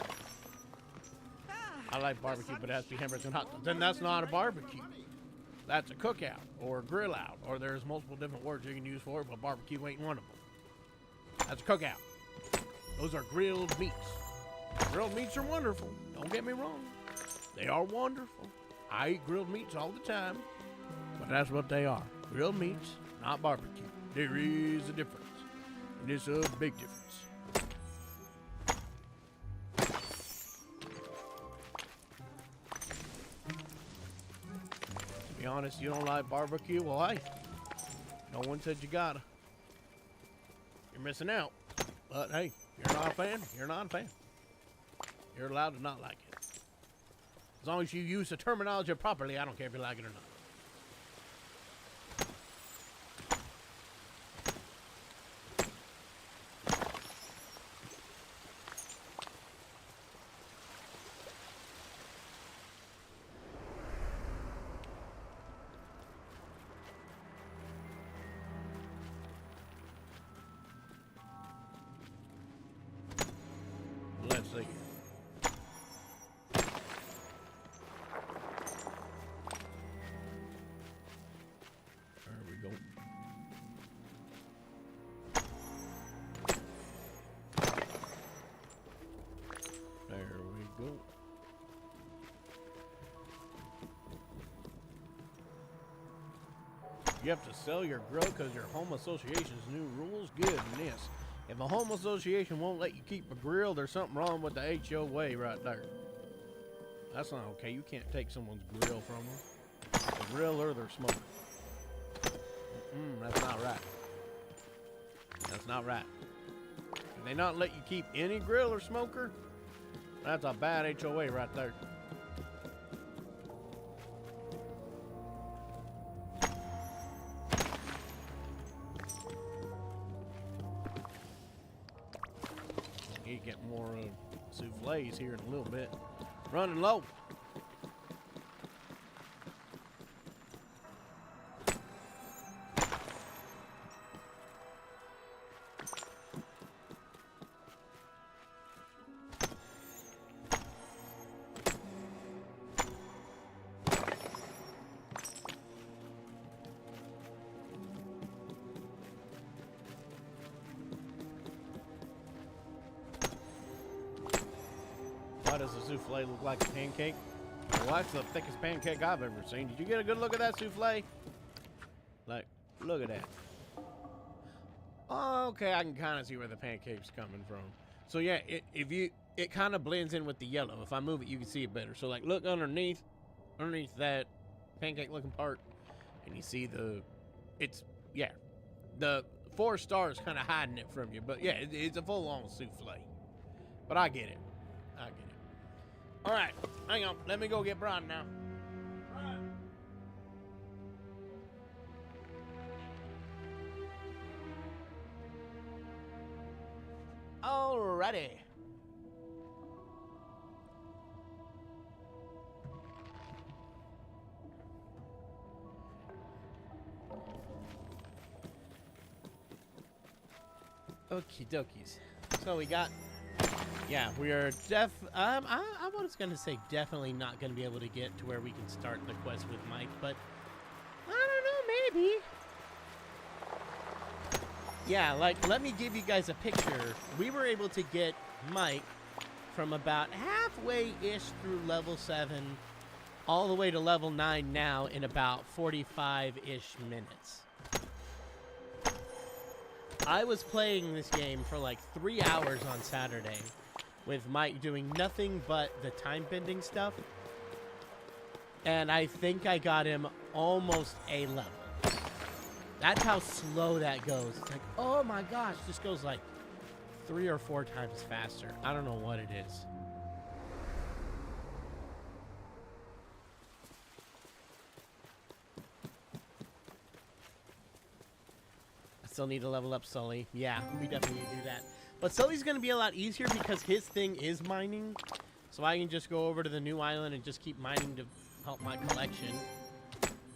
Speaker 11: I like barbecue, but it has to be hamburgers and hot dogs. Then that's not a barbecue. That's a cookout or a grill out, or there's multiple different words you can use for it, but barbecue ain't one of them. That's a cookout. Those are grilled meats. Grilled meats are wonderful. Don't get me wrong. They are wonderful. I eat grilled meats all the time, but that's what they are. Grilled meats, not barbecue. There is a difference, and it's a big difference. To be honest, you don't like barbecue? Well, hey, no one said you gotta. You're missing out. But hey, you're not a fan, you're not a fan. You're allowed to not like it. As long as you use the terminology properly, I don't care if you like it or not. Let's see. There we go. There we go. You have to sell your grill because your home association's new rules? Goodness. If a home association won't let you keep a grill, there's something wrong with the HOA right there. That's not okay. You can't take someone's grill from them. The grill or their smoker. That's not right. That's not right. If they not let you keep any grill or smoker, that's a bad HOA right there. You get more souffles here in a little bit. Running low. Why does a souffle look like a pancake? Well, that's the thickest pancake I've ever seen. Did you get a good look at that souffle? Like, look at that. Oh, okay, I can kind of see where the pancake's coming from. So yeah, it kind of blends in with the yellow. If I move it, you can see it better. So like, look underneath that pancake-looking part, and you see the 4 stars kind of hiding it from you. But yeah, it's a full-on souffle. But I get it. I get it. All right, hang on. Let me go get Brian now. Brian. Alrighty. Okie dokies. So we got. Yeah, we are I was gonna say definitely not gonna be able to get to where we can start the quest with Mike, but I don't know, maybe. Yeah, like, let me give you guys a picture. We were able to get Mike from about halfway-ish through level 7 all the way to level 9 now in about 45-ish minutes. I was playing this game for like 3 hours on Saturday with Mike doing nothing but the time-bending stuff. And I think I got him almost A level. That's how slow that goes. It's like, oh my gosh, this goes like 3 or 4 times faster. I don't know what it is. I still need to level up Sully. Yeah, we definitely need to do that. But Sully's going to be a lot easier because his thing is mining. So I can just go over to the new island and just keep mining to help my collection.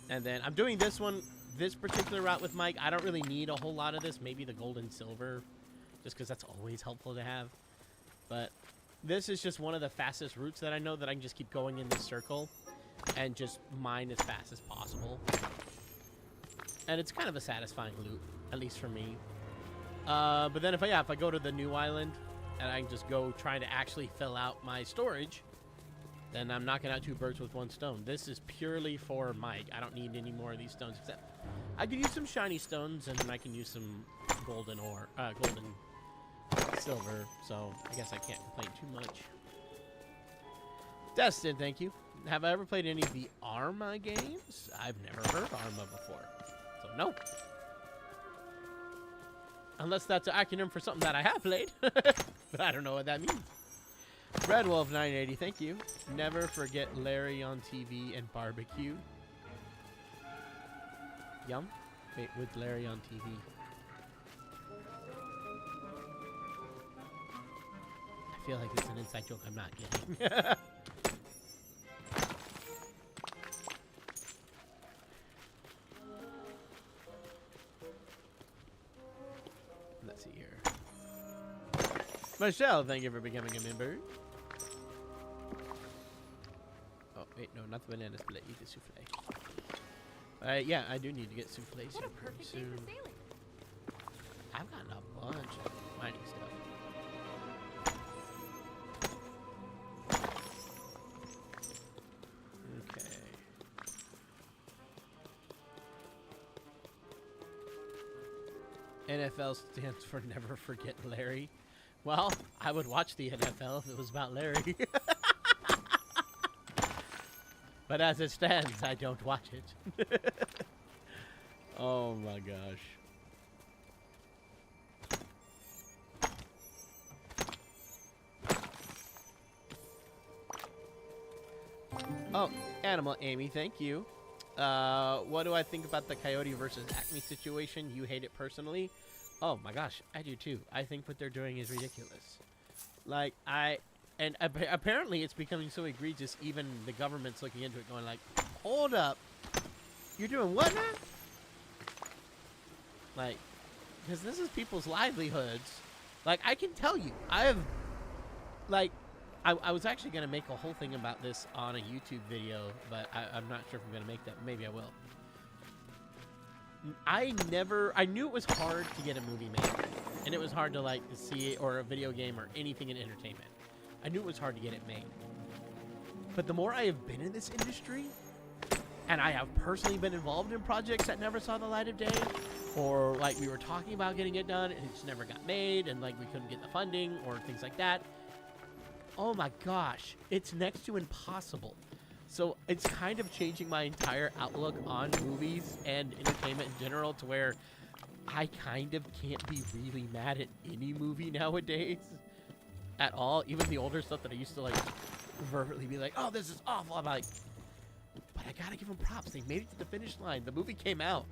Speaker 11: And then I'm doing this one, this particular route with Mike. I don't really need a whole lot of this. Maybe the gold and silver, just because that's always helpful to have. But this is just one of the fastest routes that I know that I can just keep going in this circle and just mine as fast as possible. And it's kind of a satisfying loop, at least for me. But then if I go to the new island and I can just go trying to actually fill out my storage, then I'm knocking out 2 birds with 1 stone. This is purely for Mike. I don't need any more of these stones, except I could use some shiny stones and I can use some golden ore, golden silver. So I guess I can't complain too much. Destin, thank you. Have I ever played any of the Arma games? I've never heard Arma before. So no. Unless that's an acronym for something that I have played. But I don't know what that means. Redwolf 980, thank you. Never forget Larry on TV and barbecue. Yum. Wait, with Larry on TV. I feel like it's an inside joke I'm not getting. Let's see here. Michelle, thank you for becoming a member. Oh, wait, no, not the banana split. Eat the souffle. Yeah, I do need to get souffles here pretty soon. I've gotten a bunch of mining stuff. Okay. NFL stands for Never Forget Larry. Well, I would watch the NFL if it was about Larry. But as it stands, I don't watch it. Oh my gosh. Oh, Animal Amy, thank you. What do I think about the Coyote versus Acme situation? You hate it personally? Oh my gosh, I do too. I think what they're doing is ridiculous. Like, apparently it's becoming so egregious, even the government's looking into it going like, hold up, you're doing what now? Like, because this is people's livelihoods. Like, I can tell you, I have, like, I was actually going to make a whole thing about this on a YouTube video, but I'm not sure if I'm going to make that. Maybe I will. I knew it was hard to get a movie made, and it was hard to, like, see it, or a video game, or anything in entertainment. I knew it was hard to get it made. But the more I have been in this industry, and I have personally been involved in projects that never saw the light of day, or, like, we were talking about getting it done, and it just never got made, and, like, we couldn't get the funding, or things like that. Oh my gosh, it's next to impossible. So it's kind of changing my entire outlook on movies and entertainment in general, to where I kind of can't be really mad at any movie nowadays at all. Even the older stuff that I used to, like, verbally be like, oh, this is awful. I'm like, but I gotta give them props. They made it to the finish line. The movie came out.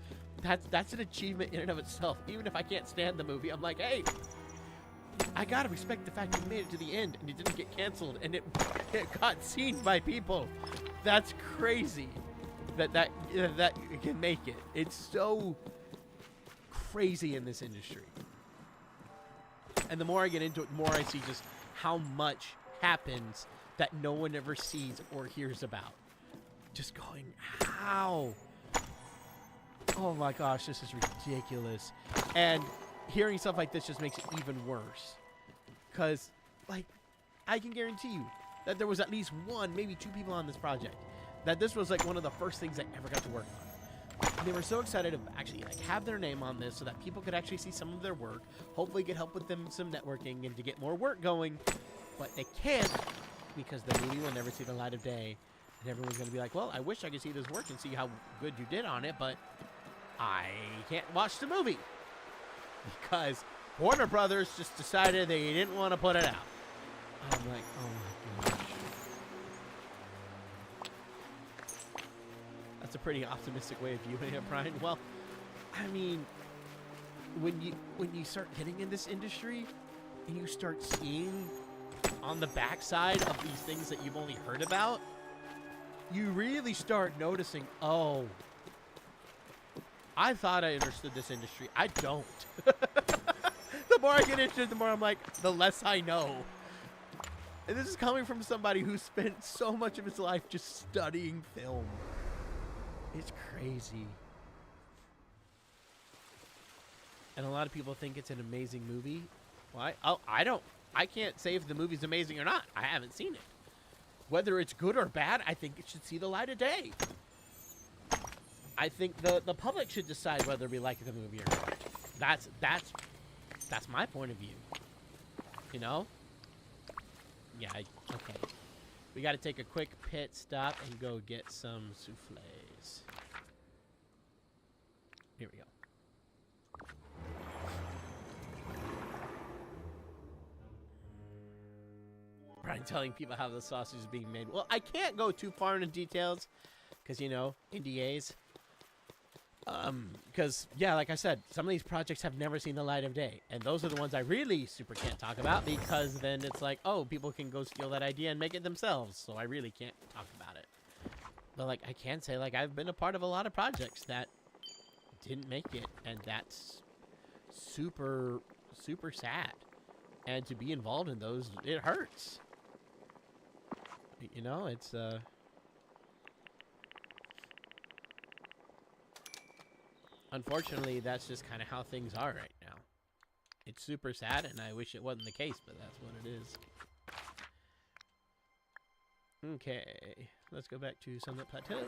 Speaker 11: That's an achievement in and of itself. Even if I can't stand the movie, I'm like, hey, I gotta respect the fact you made it to the end and it didn't get canceled and it got seen by people. That's crazy that you can make it. It's so crazy in this industry. And the more I get into it, the more I see just how much happens that no one ever sees or hears about. Just going, how? Oh my gosh, this is ridiculous. And hearing stuff like this just makes it even worse. Because, like, I can guarantee you that there was at least one, maybe two people on this project that this was, like, one of the first things I ever got to work on. And they were so excited to actually, like, have their name on this so that people could actually see some of their work, hopefully get help with them some networking and to get more work going. But they can't, because the movie will never see the light of day. And everyone's going to be like, well, I wish I could see this work and see how good you did on it, but I can't watch the movie. Because Warner Brothers just decided they didn't want to put it out. I'm like, oh my gosh. That's a pretty optimistic way of viewing it, Brian. Well, I mean, when you start getting in this industry, and you start seeing on the backside of these things that you've only heard about, you really start noticing, oh, I thought I understood this industry. I don't. The more I get into it, the more I'm like, the less I know. And this is coming from somebody who spent so much of his life just studying film. It's crazy. And a lot of people think it's an amazing movie. Why? Oh, I can't say if the movie's amazing or not. I haven't seen it. Whether it's good or bad, I think it should see the light of day. I think the public should decide whether we like the movie or not. That's my point of view. You know? Yeah, okay. We got to take a quick pit stop and go get some soufflés. Here we go. Brian telling people how the sausage is being made. Well, I can't go too far into details because, you know, NDAs. Because, yeah, like I said, some of these projects have never seen the light of day. And those are the ones I really super can't talk about because then it's like, oh, people can go steal that idea and make it themselves. So I really can't talk about it. But, like, I can say, like, I've been a part of a lot of projects that didn't make it. And that's super, super sad. And to be involved in those, it hurts. You know, it's, unfortunately, that's just kind of how things are right now. It's super sad, and I wish it wasn't the case, but that's what it is. Okay, let's go back to Sunlit Plateau.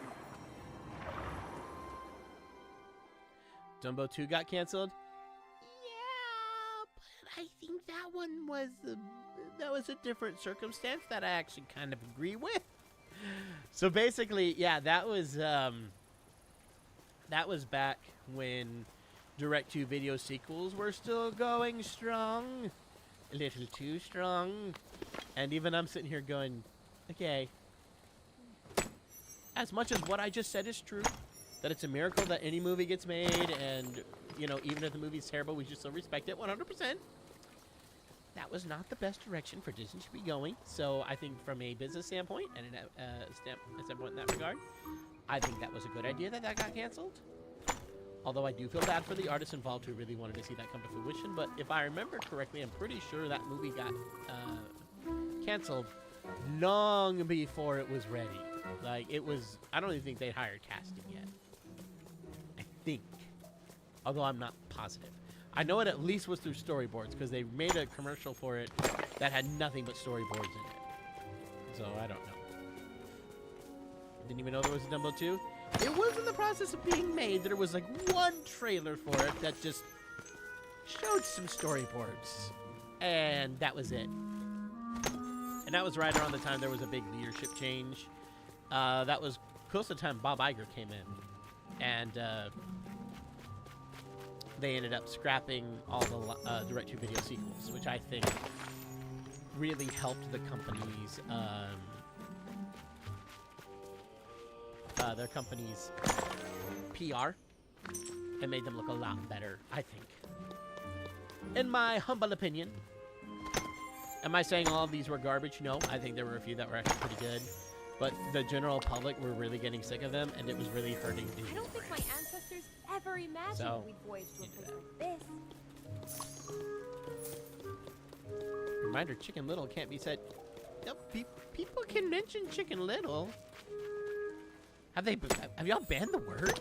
Speaker 11: Dumbo 2 got canceled? Yeah, but I think that one was a different circumstance that I actually kind of agree with. So basically, yeah, that was back when direct-to video sequels were still going strong, a little too strong, and even I'm sitting here going, okay, as much as what I just said is true, that it's a miracle that any movie gets made, and, you know, even if the movie's terrible, we should still respect it 100%. That was not the best direction for Disney to be going. So I think from a business standpoint and a standpoint in that regard, I think that was a good idea that got canceled. Although I do feel bad for the artists involved who really wanted to see that come to fruition. But if I remember correctly, I'm pretty sure that movie got canceled long before it was ready. Like, it was, I don't even think they'd hired casting yet. I think. Although I'm not positive. I know it at least was through storyboards because they made a commercial for it that had nothing but storyboards in it. So I don't know. Didn't even know there was a Dumbo 2. It was in the process of being made. There was like one trailer for it that just showed some storyboards. And that was it. And that was right around the time there was a big leadership change. That was close to the time Bob Iger came in. And they ended up scrapping all the direct-to-video sequels, which I think really helped the company's their company's PR and made them look a lot better, I think. In my humble opinion. Am I saying all of these were garbage? No, I think there were a few that were actually pretty good. But the general public were really getting sick of them, and it was really hurting Disney.
Speaker 5: I don't think my ancestors ever imagined we'd voyage to a place like this.
Speaker 11: Reminder, Chicken Little can't be said. Nope, people can mention Chicken Little. Have y'all banned the word?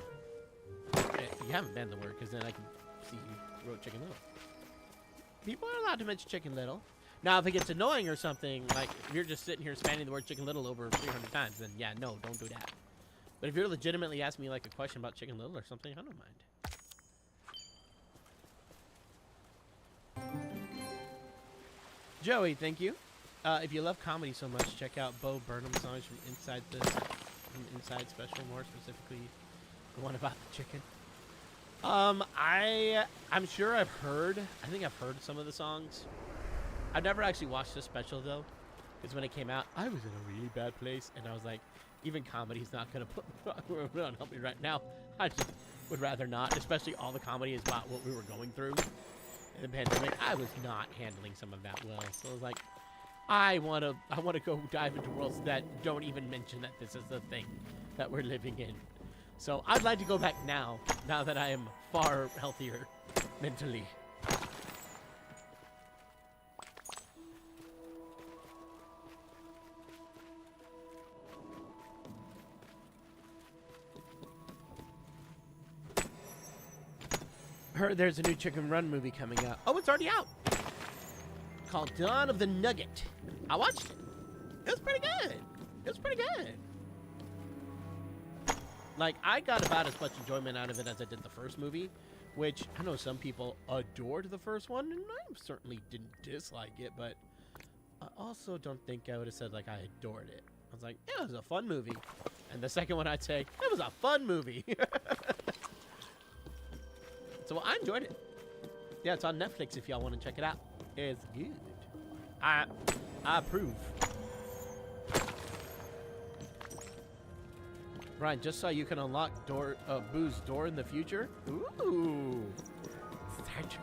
Speaker 11: You haven't banned the word, because then I can see you wrote Chicken Little. People are allowed to mention Chicken Little. Now, if it gets annoying or something, like if you're just sitting here spamming the word Chicken Little over 300 times, then yeah, no, don't do that. But if you're legitimately asking me like a question about Chicken Little or something, I don't mind. Joey, thank you. If you love comedy so much, check out Beau Burnham's songs from Inside Special, more specifically the one about the chicken. I'm sure I've heard. I think I've heard some of the songs. I've never actually watched the special though, because when it came out, I was in a really bad place, and I was like, even comedy's not gonna help me right now. I just would rather not, especially all the comedy is about what we were going through.
Speaker 1: the pandemic, I was not handling some of that well. So I was like, I wanna go dive into worlds that don't even mention that this is the thing that we're living in. So I'd like to go back now that I am far healthier mentally. Heard there's a new Chicken Run movie coming out. Oh, it's already out. Called Dawn of the Nugget. I watched it. It was pretty good. It was pretty good. Like, I got about as much enjoyment out of it as I did the first movie, which I know some people adored the first one, and I certainly didn't dislike it, but I also don't think I would have said, like, I adored it. I was like, yeah, it was a fun movie. And the second one, I'd say, it was a fun movie. So I enjoyed it. Yeah, it's on Netflix if y'all want to check it out. It's good. I approve. Brian, just saw you can unlock Boo's door in the future. Ooh. Search.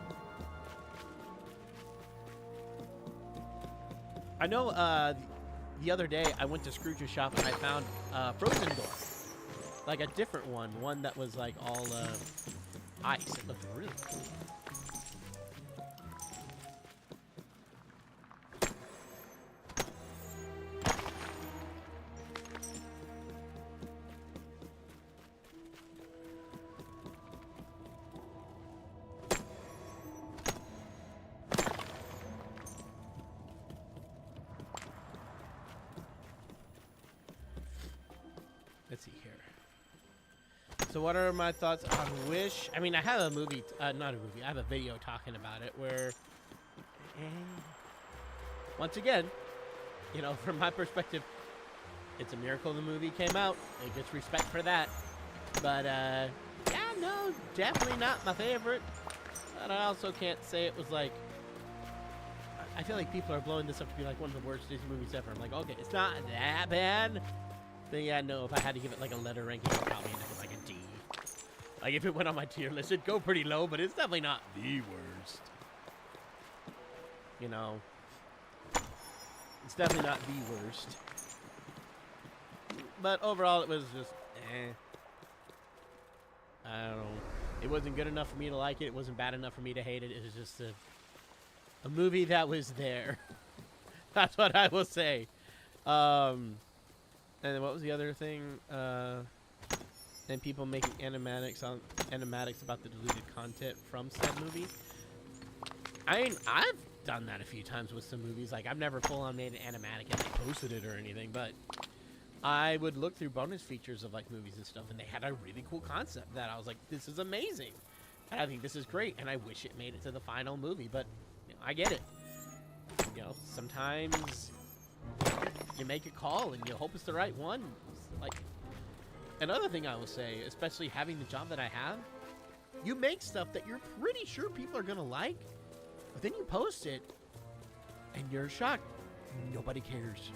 Speaker 1: I know the other day I went to Scrooge's shop and I found a Frozen door. Like a different one that was like all ice. It looked really cool. Let's see here. So what are my thoughts on Wish? I mean, I have a movie, not a movie, I have a video talking about it where, once again, you know, from my perspective, it's a miracle the movie came out. It gets respect for that. But, yeah, no, definitely not my favorite. But I also can't say it was like, I feel like people are blowing this up to be like one of the worst Disney movies ever. I'm like, okay, it's not that bad. But yeah, no, if I had to give it like a letter ranking, I'd probably end up with like a D. Like if it went on my tier list, it'd go pretty low, but it's definitely not the worst. You know, it's definitely not the worst. But overall, it was just, I don't know. It wasn't good enough for me to like it. It wasn't bad enough for me to hate it. It was just a movie that was there. That's what I will say. And then what was the other thing? And people making animatics about the deleted content from said movie. I mean, I've done that a few times with some movies. Like, I've never full-on made an animatic and like, posted it or anything, but I would look through bonus features of like movies and stuff, and they had a really cool concept that I was like, this is amazing. And I think this is great, and I wish it made it to the final movie, but you know, I get it. You know, sometimes you make a call and you hope it's the right one. Like, another thing I will say, especially having the job that I have, you make stuff that you're pretty sure people are gonna like, but then you post it and you're shocked nobody cares.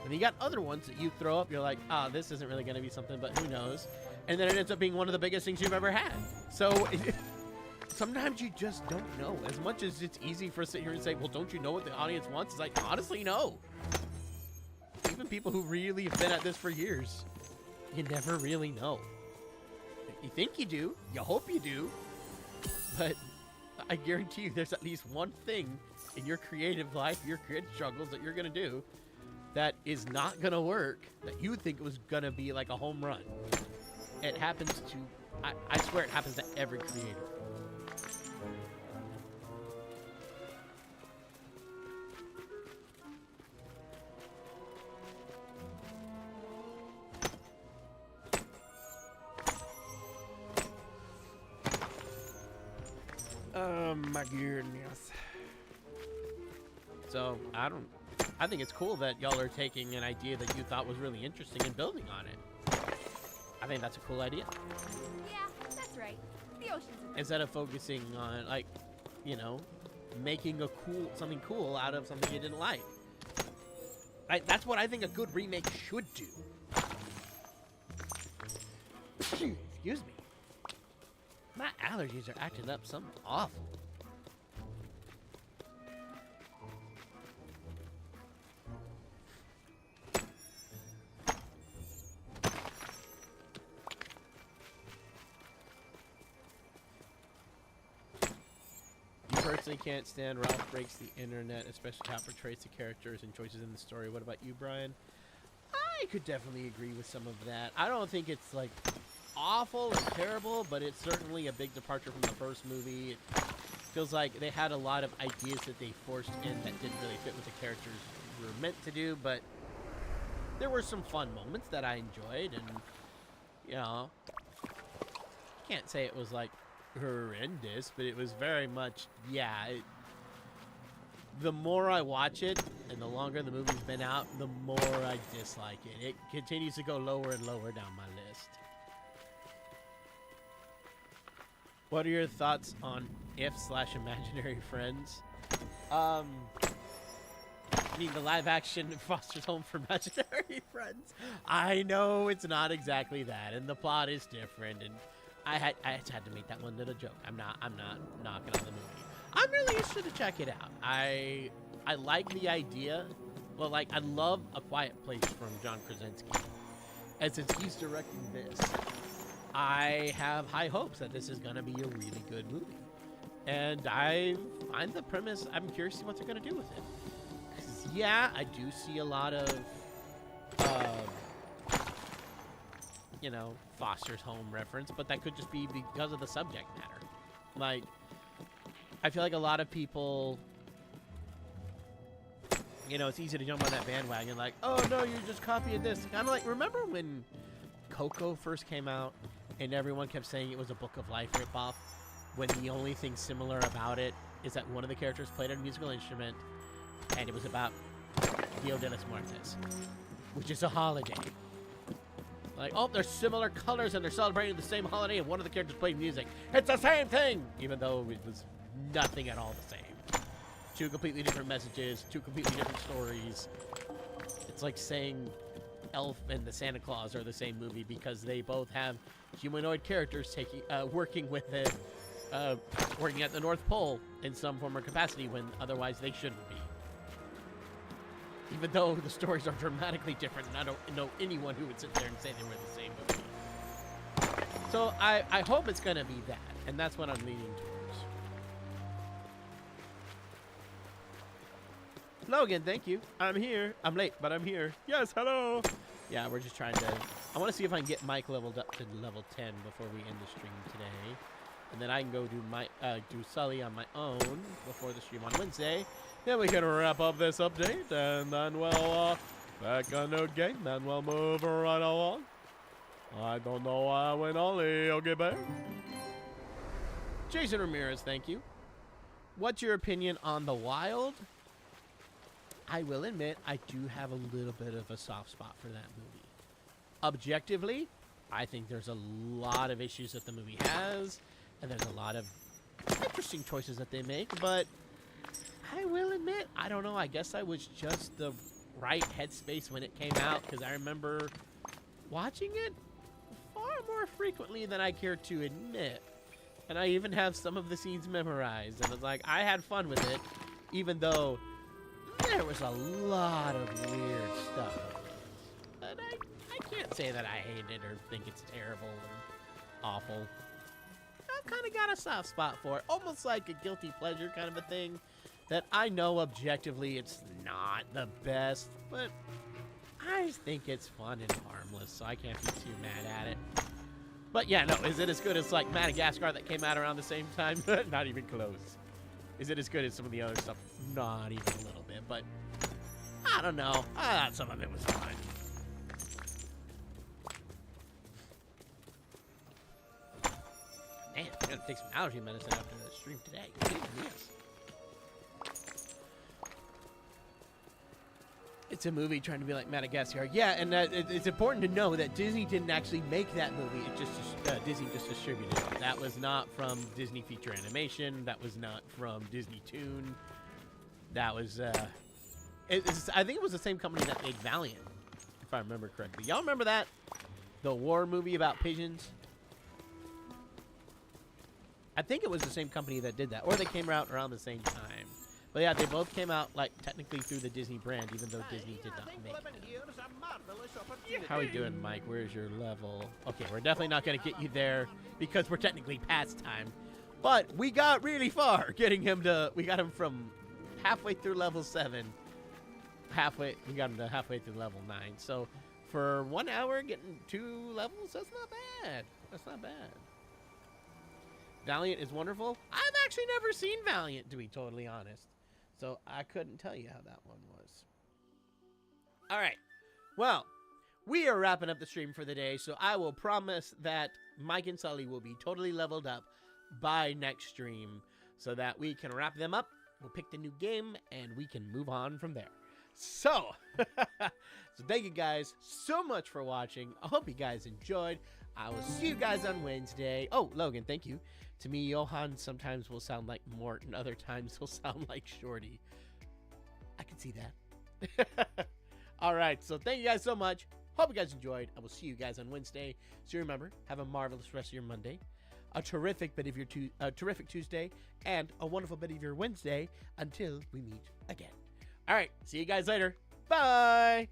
Speaker 1: And you got other ones that you throw up, you're like, oh, this isn't really gonna be something, but who knows, and then it ends up being one of the biggest things you've ever had. So sometimes you just don't know. As much as it's easy for us to sit here and say, well, don't you know what the audience wants? It's like, honestly, no. Even people who really have been at this for years, you never really know. You think you do, you hope you do, but I guarantee you there's at least one thing in your creative life, your creative struggles that you're gonna do that is not gonna work, that you think was gonna be like a home run. It happens to, I swear it happens to every creator. Oh my goodness. So, I think it's cool that y'all are taking an idea that you thought was really interesting and building on it. I think that's a cool idea.
Speaker 5: Yeah, that's right. The ocean's
Speaker 1: Instead of focusing on, like, you know, making something cool out of something you didn't like. That's what I think a good remake should do. Excuse me. My allergies are acting up something awful.
Speaker 11: personally can't stand Ralph Breaks the Internet, especially how it portrays the characters and choices in the story. What about you, Brian? I could definitely agree with some of that. I don't think it's like awful or terrible, but it's certainly a big departure from the first movie. It feels like they had a lot of ideas that they forced in that didn't really fit what the characters were meant to do, but there were some fun moments that I enjoyed, and, you know, can't say it was like horrendous, but it was very much, yeah, the more I watch it and the longer the movie's been out, the more I dislike it. It continues to go lower and lower down my list. What are your thoughts on if/imaginary friends? I mean, the live-action Foster's Home for Imaginary Friends. I know it's not exactly that, and the plot is different, and I just had to make that one little joke. I'm not knocking on the movie. I'm really interested to check it out. I like the idea. Well, like, I love A Quiet Place from John Krasinski. And since he's directing this, I have high hopes that this is going to be a really good movie. And I find the premise, I'm curious to see what they're going to do with it. 'Cause, yeah, I do see a lot of, you know, Foster's Home reference, but that could just be because of the subject matter. Like, I feel like a lot of people, you know, it's easy to jump on that bandwagon, like, oh no, you're just copying this. Kind of like, remember when Coco first came out and everyone kept saying it was a Book of Life ripoff, when the only thing similar about it is that one of the characters played a musical instrument, and it was about Dia de los Muertos, which is a holiday. Like, oh, there's similar colors and they're celebrating the same holiday, and one of the characters played music. It's the same thing, even though it was nothing at all the same. Two completely different messages, two completely different stories. It's like saying Elf and the Santa Claus are the same movie because they both have humanoid characters working with it, working at the North Pole in some form or capacity when otherwise they shouldn't be. Even though the stories are dramatically different, and I don't know anyone who would sit there and say they were the same movie. So I hope it's going to be that, and that's what I'm leaning towards. Logan, thank you. I'm here. I'm late, but I'm here. Yes, hello. Yeah, we're just trying to... I want to see if I can get Mike leveled up to level 10 before we end the stream today. And then I can go do Sully on my own before the stream on Wednesday. Then we can wrap up this update, and then we'll back on the game, then we'll move right along. I don't know why I went only. Okay, babe. Jason Ramirez, thank you. What's your opinion on The Wild? I will admit, I do have a little bit of a soft spot for that movie. Objectively, I think there's a lot of issues that the movie has, and there's a lot of interesting choices that they make, but I will admit, I don't know, I guess I was just the right headspace when it came out, because I remember watching it far more frequently than I care to admit. And I even have some of the scenes memorized, and it's like, I had fun with it, even though there was a lot of weird stuff. But I can't say that I hate it or think it's terrible or awful. I've kind of got a soft spot for it, almost like a guilty pleasure kind of a thing, that I know objectively it's not the best, but I think it's fun and harmless, so I can't be too mad at it. But yeah, no, is it as good as like Madagascar that came out around the same time? Not even close. Is it as good as some of the other stuff? Not even a little bit, but I don't know. I thought some of it was fine. Man, I gotta take some allergy medicine after the stream today. Yes. It's a movie trying to be like Madagascar. Yeah, and it's important to know that Disney didn't actually make that movie. It just Disney just distributed it. That was not from Disney Feature Animation. That was not from Disney Toon. That was, I think it was the same company that made Valiant, if I remember correctly. Y'all remember that? The war movie about pigeons? I think it was the same company that did that, or they came out around the same time. But yeah, they both came out like technically through the Disney brand, even though Disney did not make them. How are we doing, Mike? Where's your level? Okay, we're definitely not going to get you there because we're technically past time. But we got really far getting him to, we got him from halfway through level 7. We got him to halfway through level 9. So for 1 hour getting 2 levels, that's not bad. That's not bad. Valiant is wonderful. I've actually never seen Valiant, to be totally honest. So I couldn't tell you how that one was. All right. Well, we are wrapping up the stream for the day, so I will promise that Mike and Sully will be totally leveled up by next stream so that we can wrap them up. We'll pick the new game, and we can move on from there. So, thank you guys so much for watching. I hope you guys enjoyed. I will see you guys on Wednesday. Oh, Logan, thank you. To me, Johan sometimes will sound like Mort, and other times he'll sound like Shorty. I can see that. All right, so thank you guys so much. Hope you guys enjoyed. I will see you guys on Wednesday. So remember, have a marvelous rest of your Monday, a terrific bit of your terrific Tuesday, and a wonderful bit of your Wednesday until we meet again. All right, see you guys later. Bye.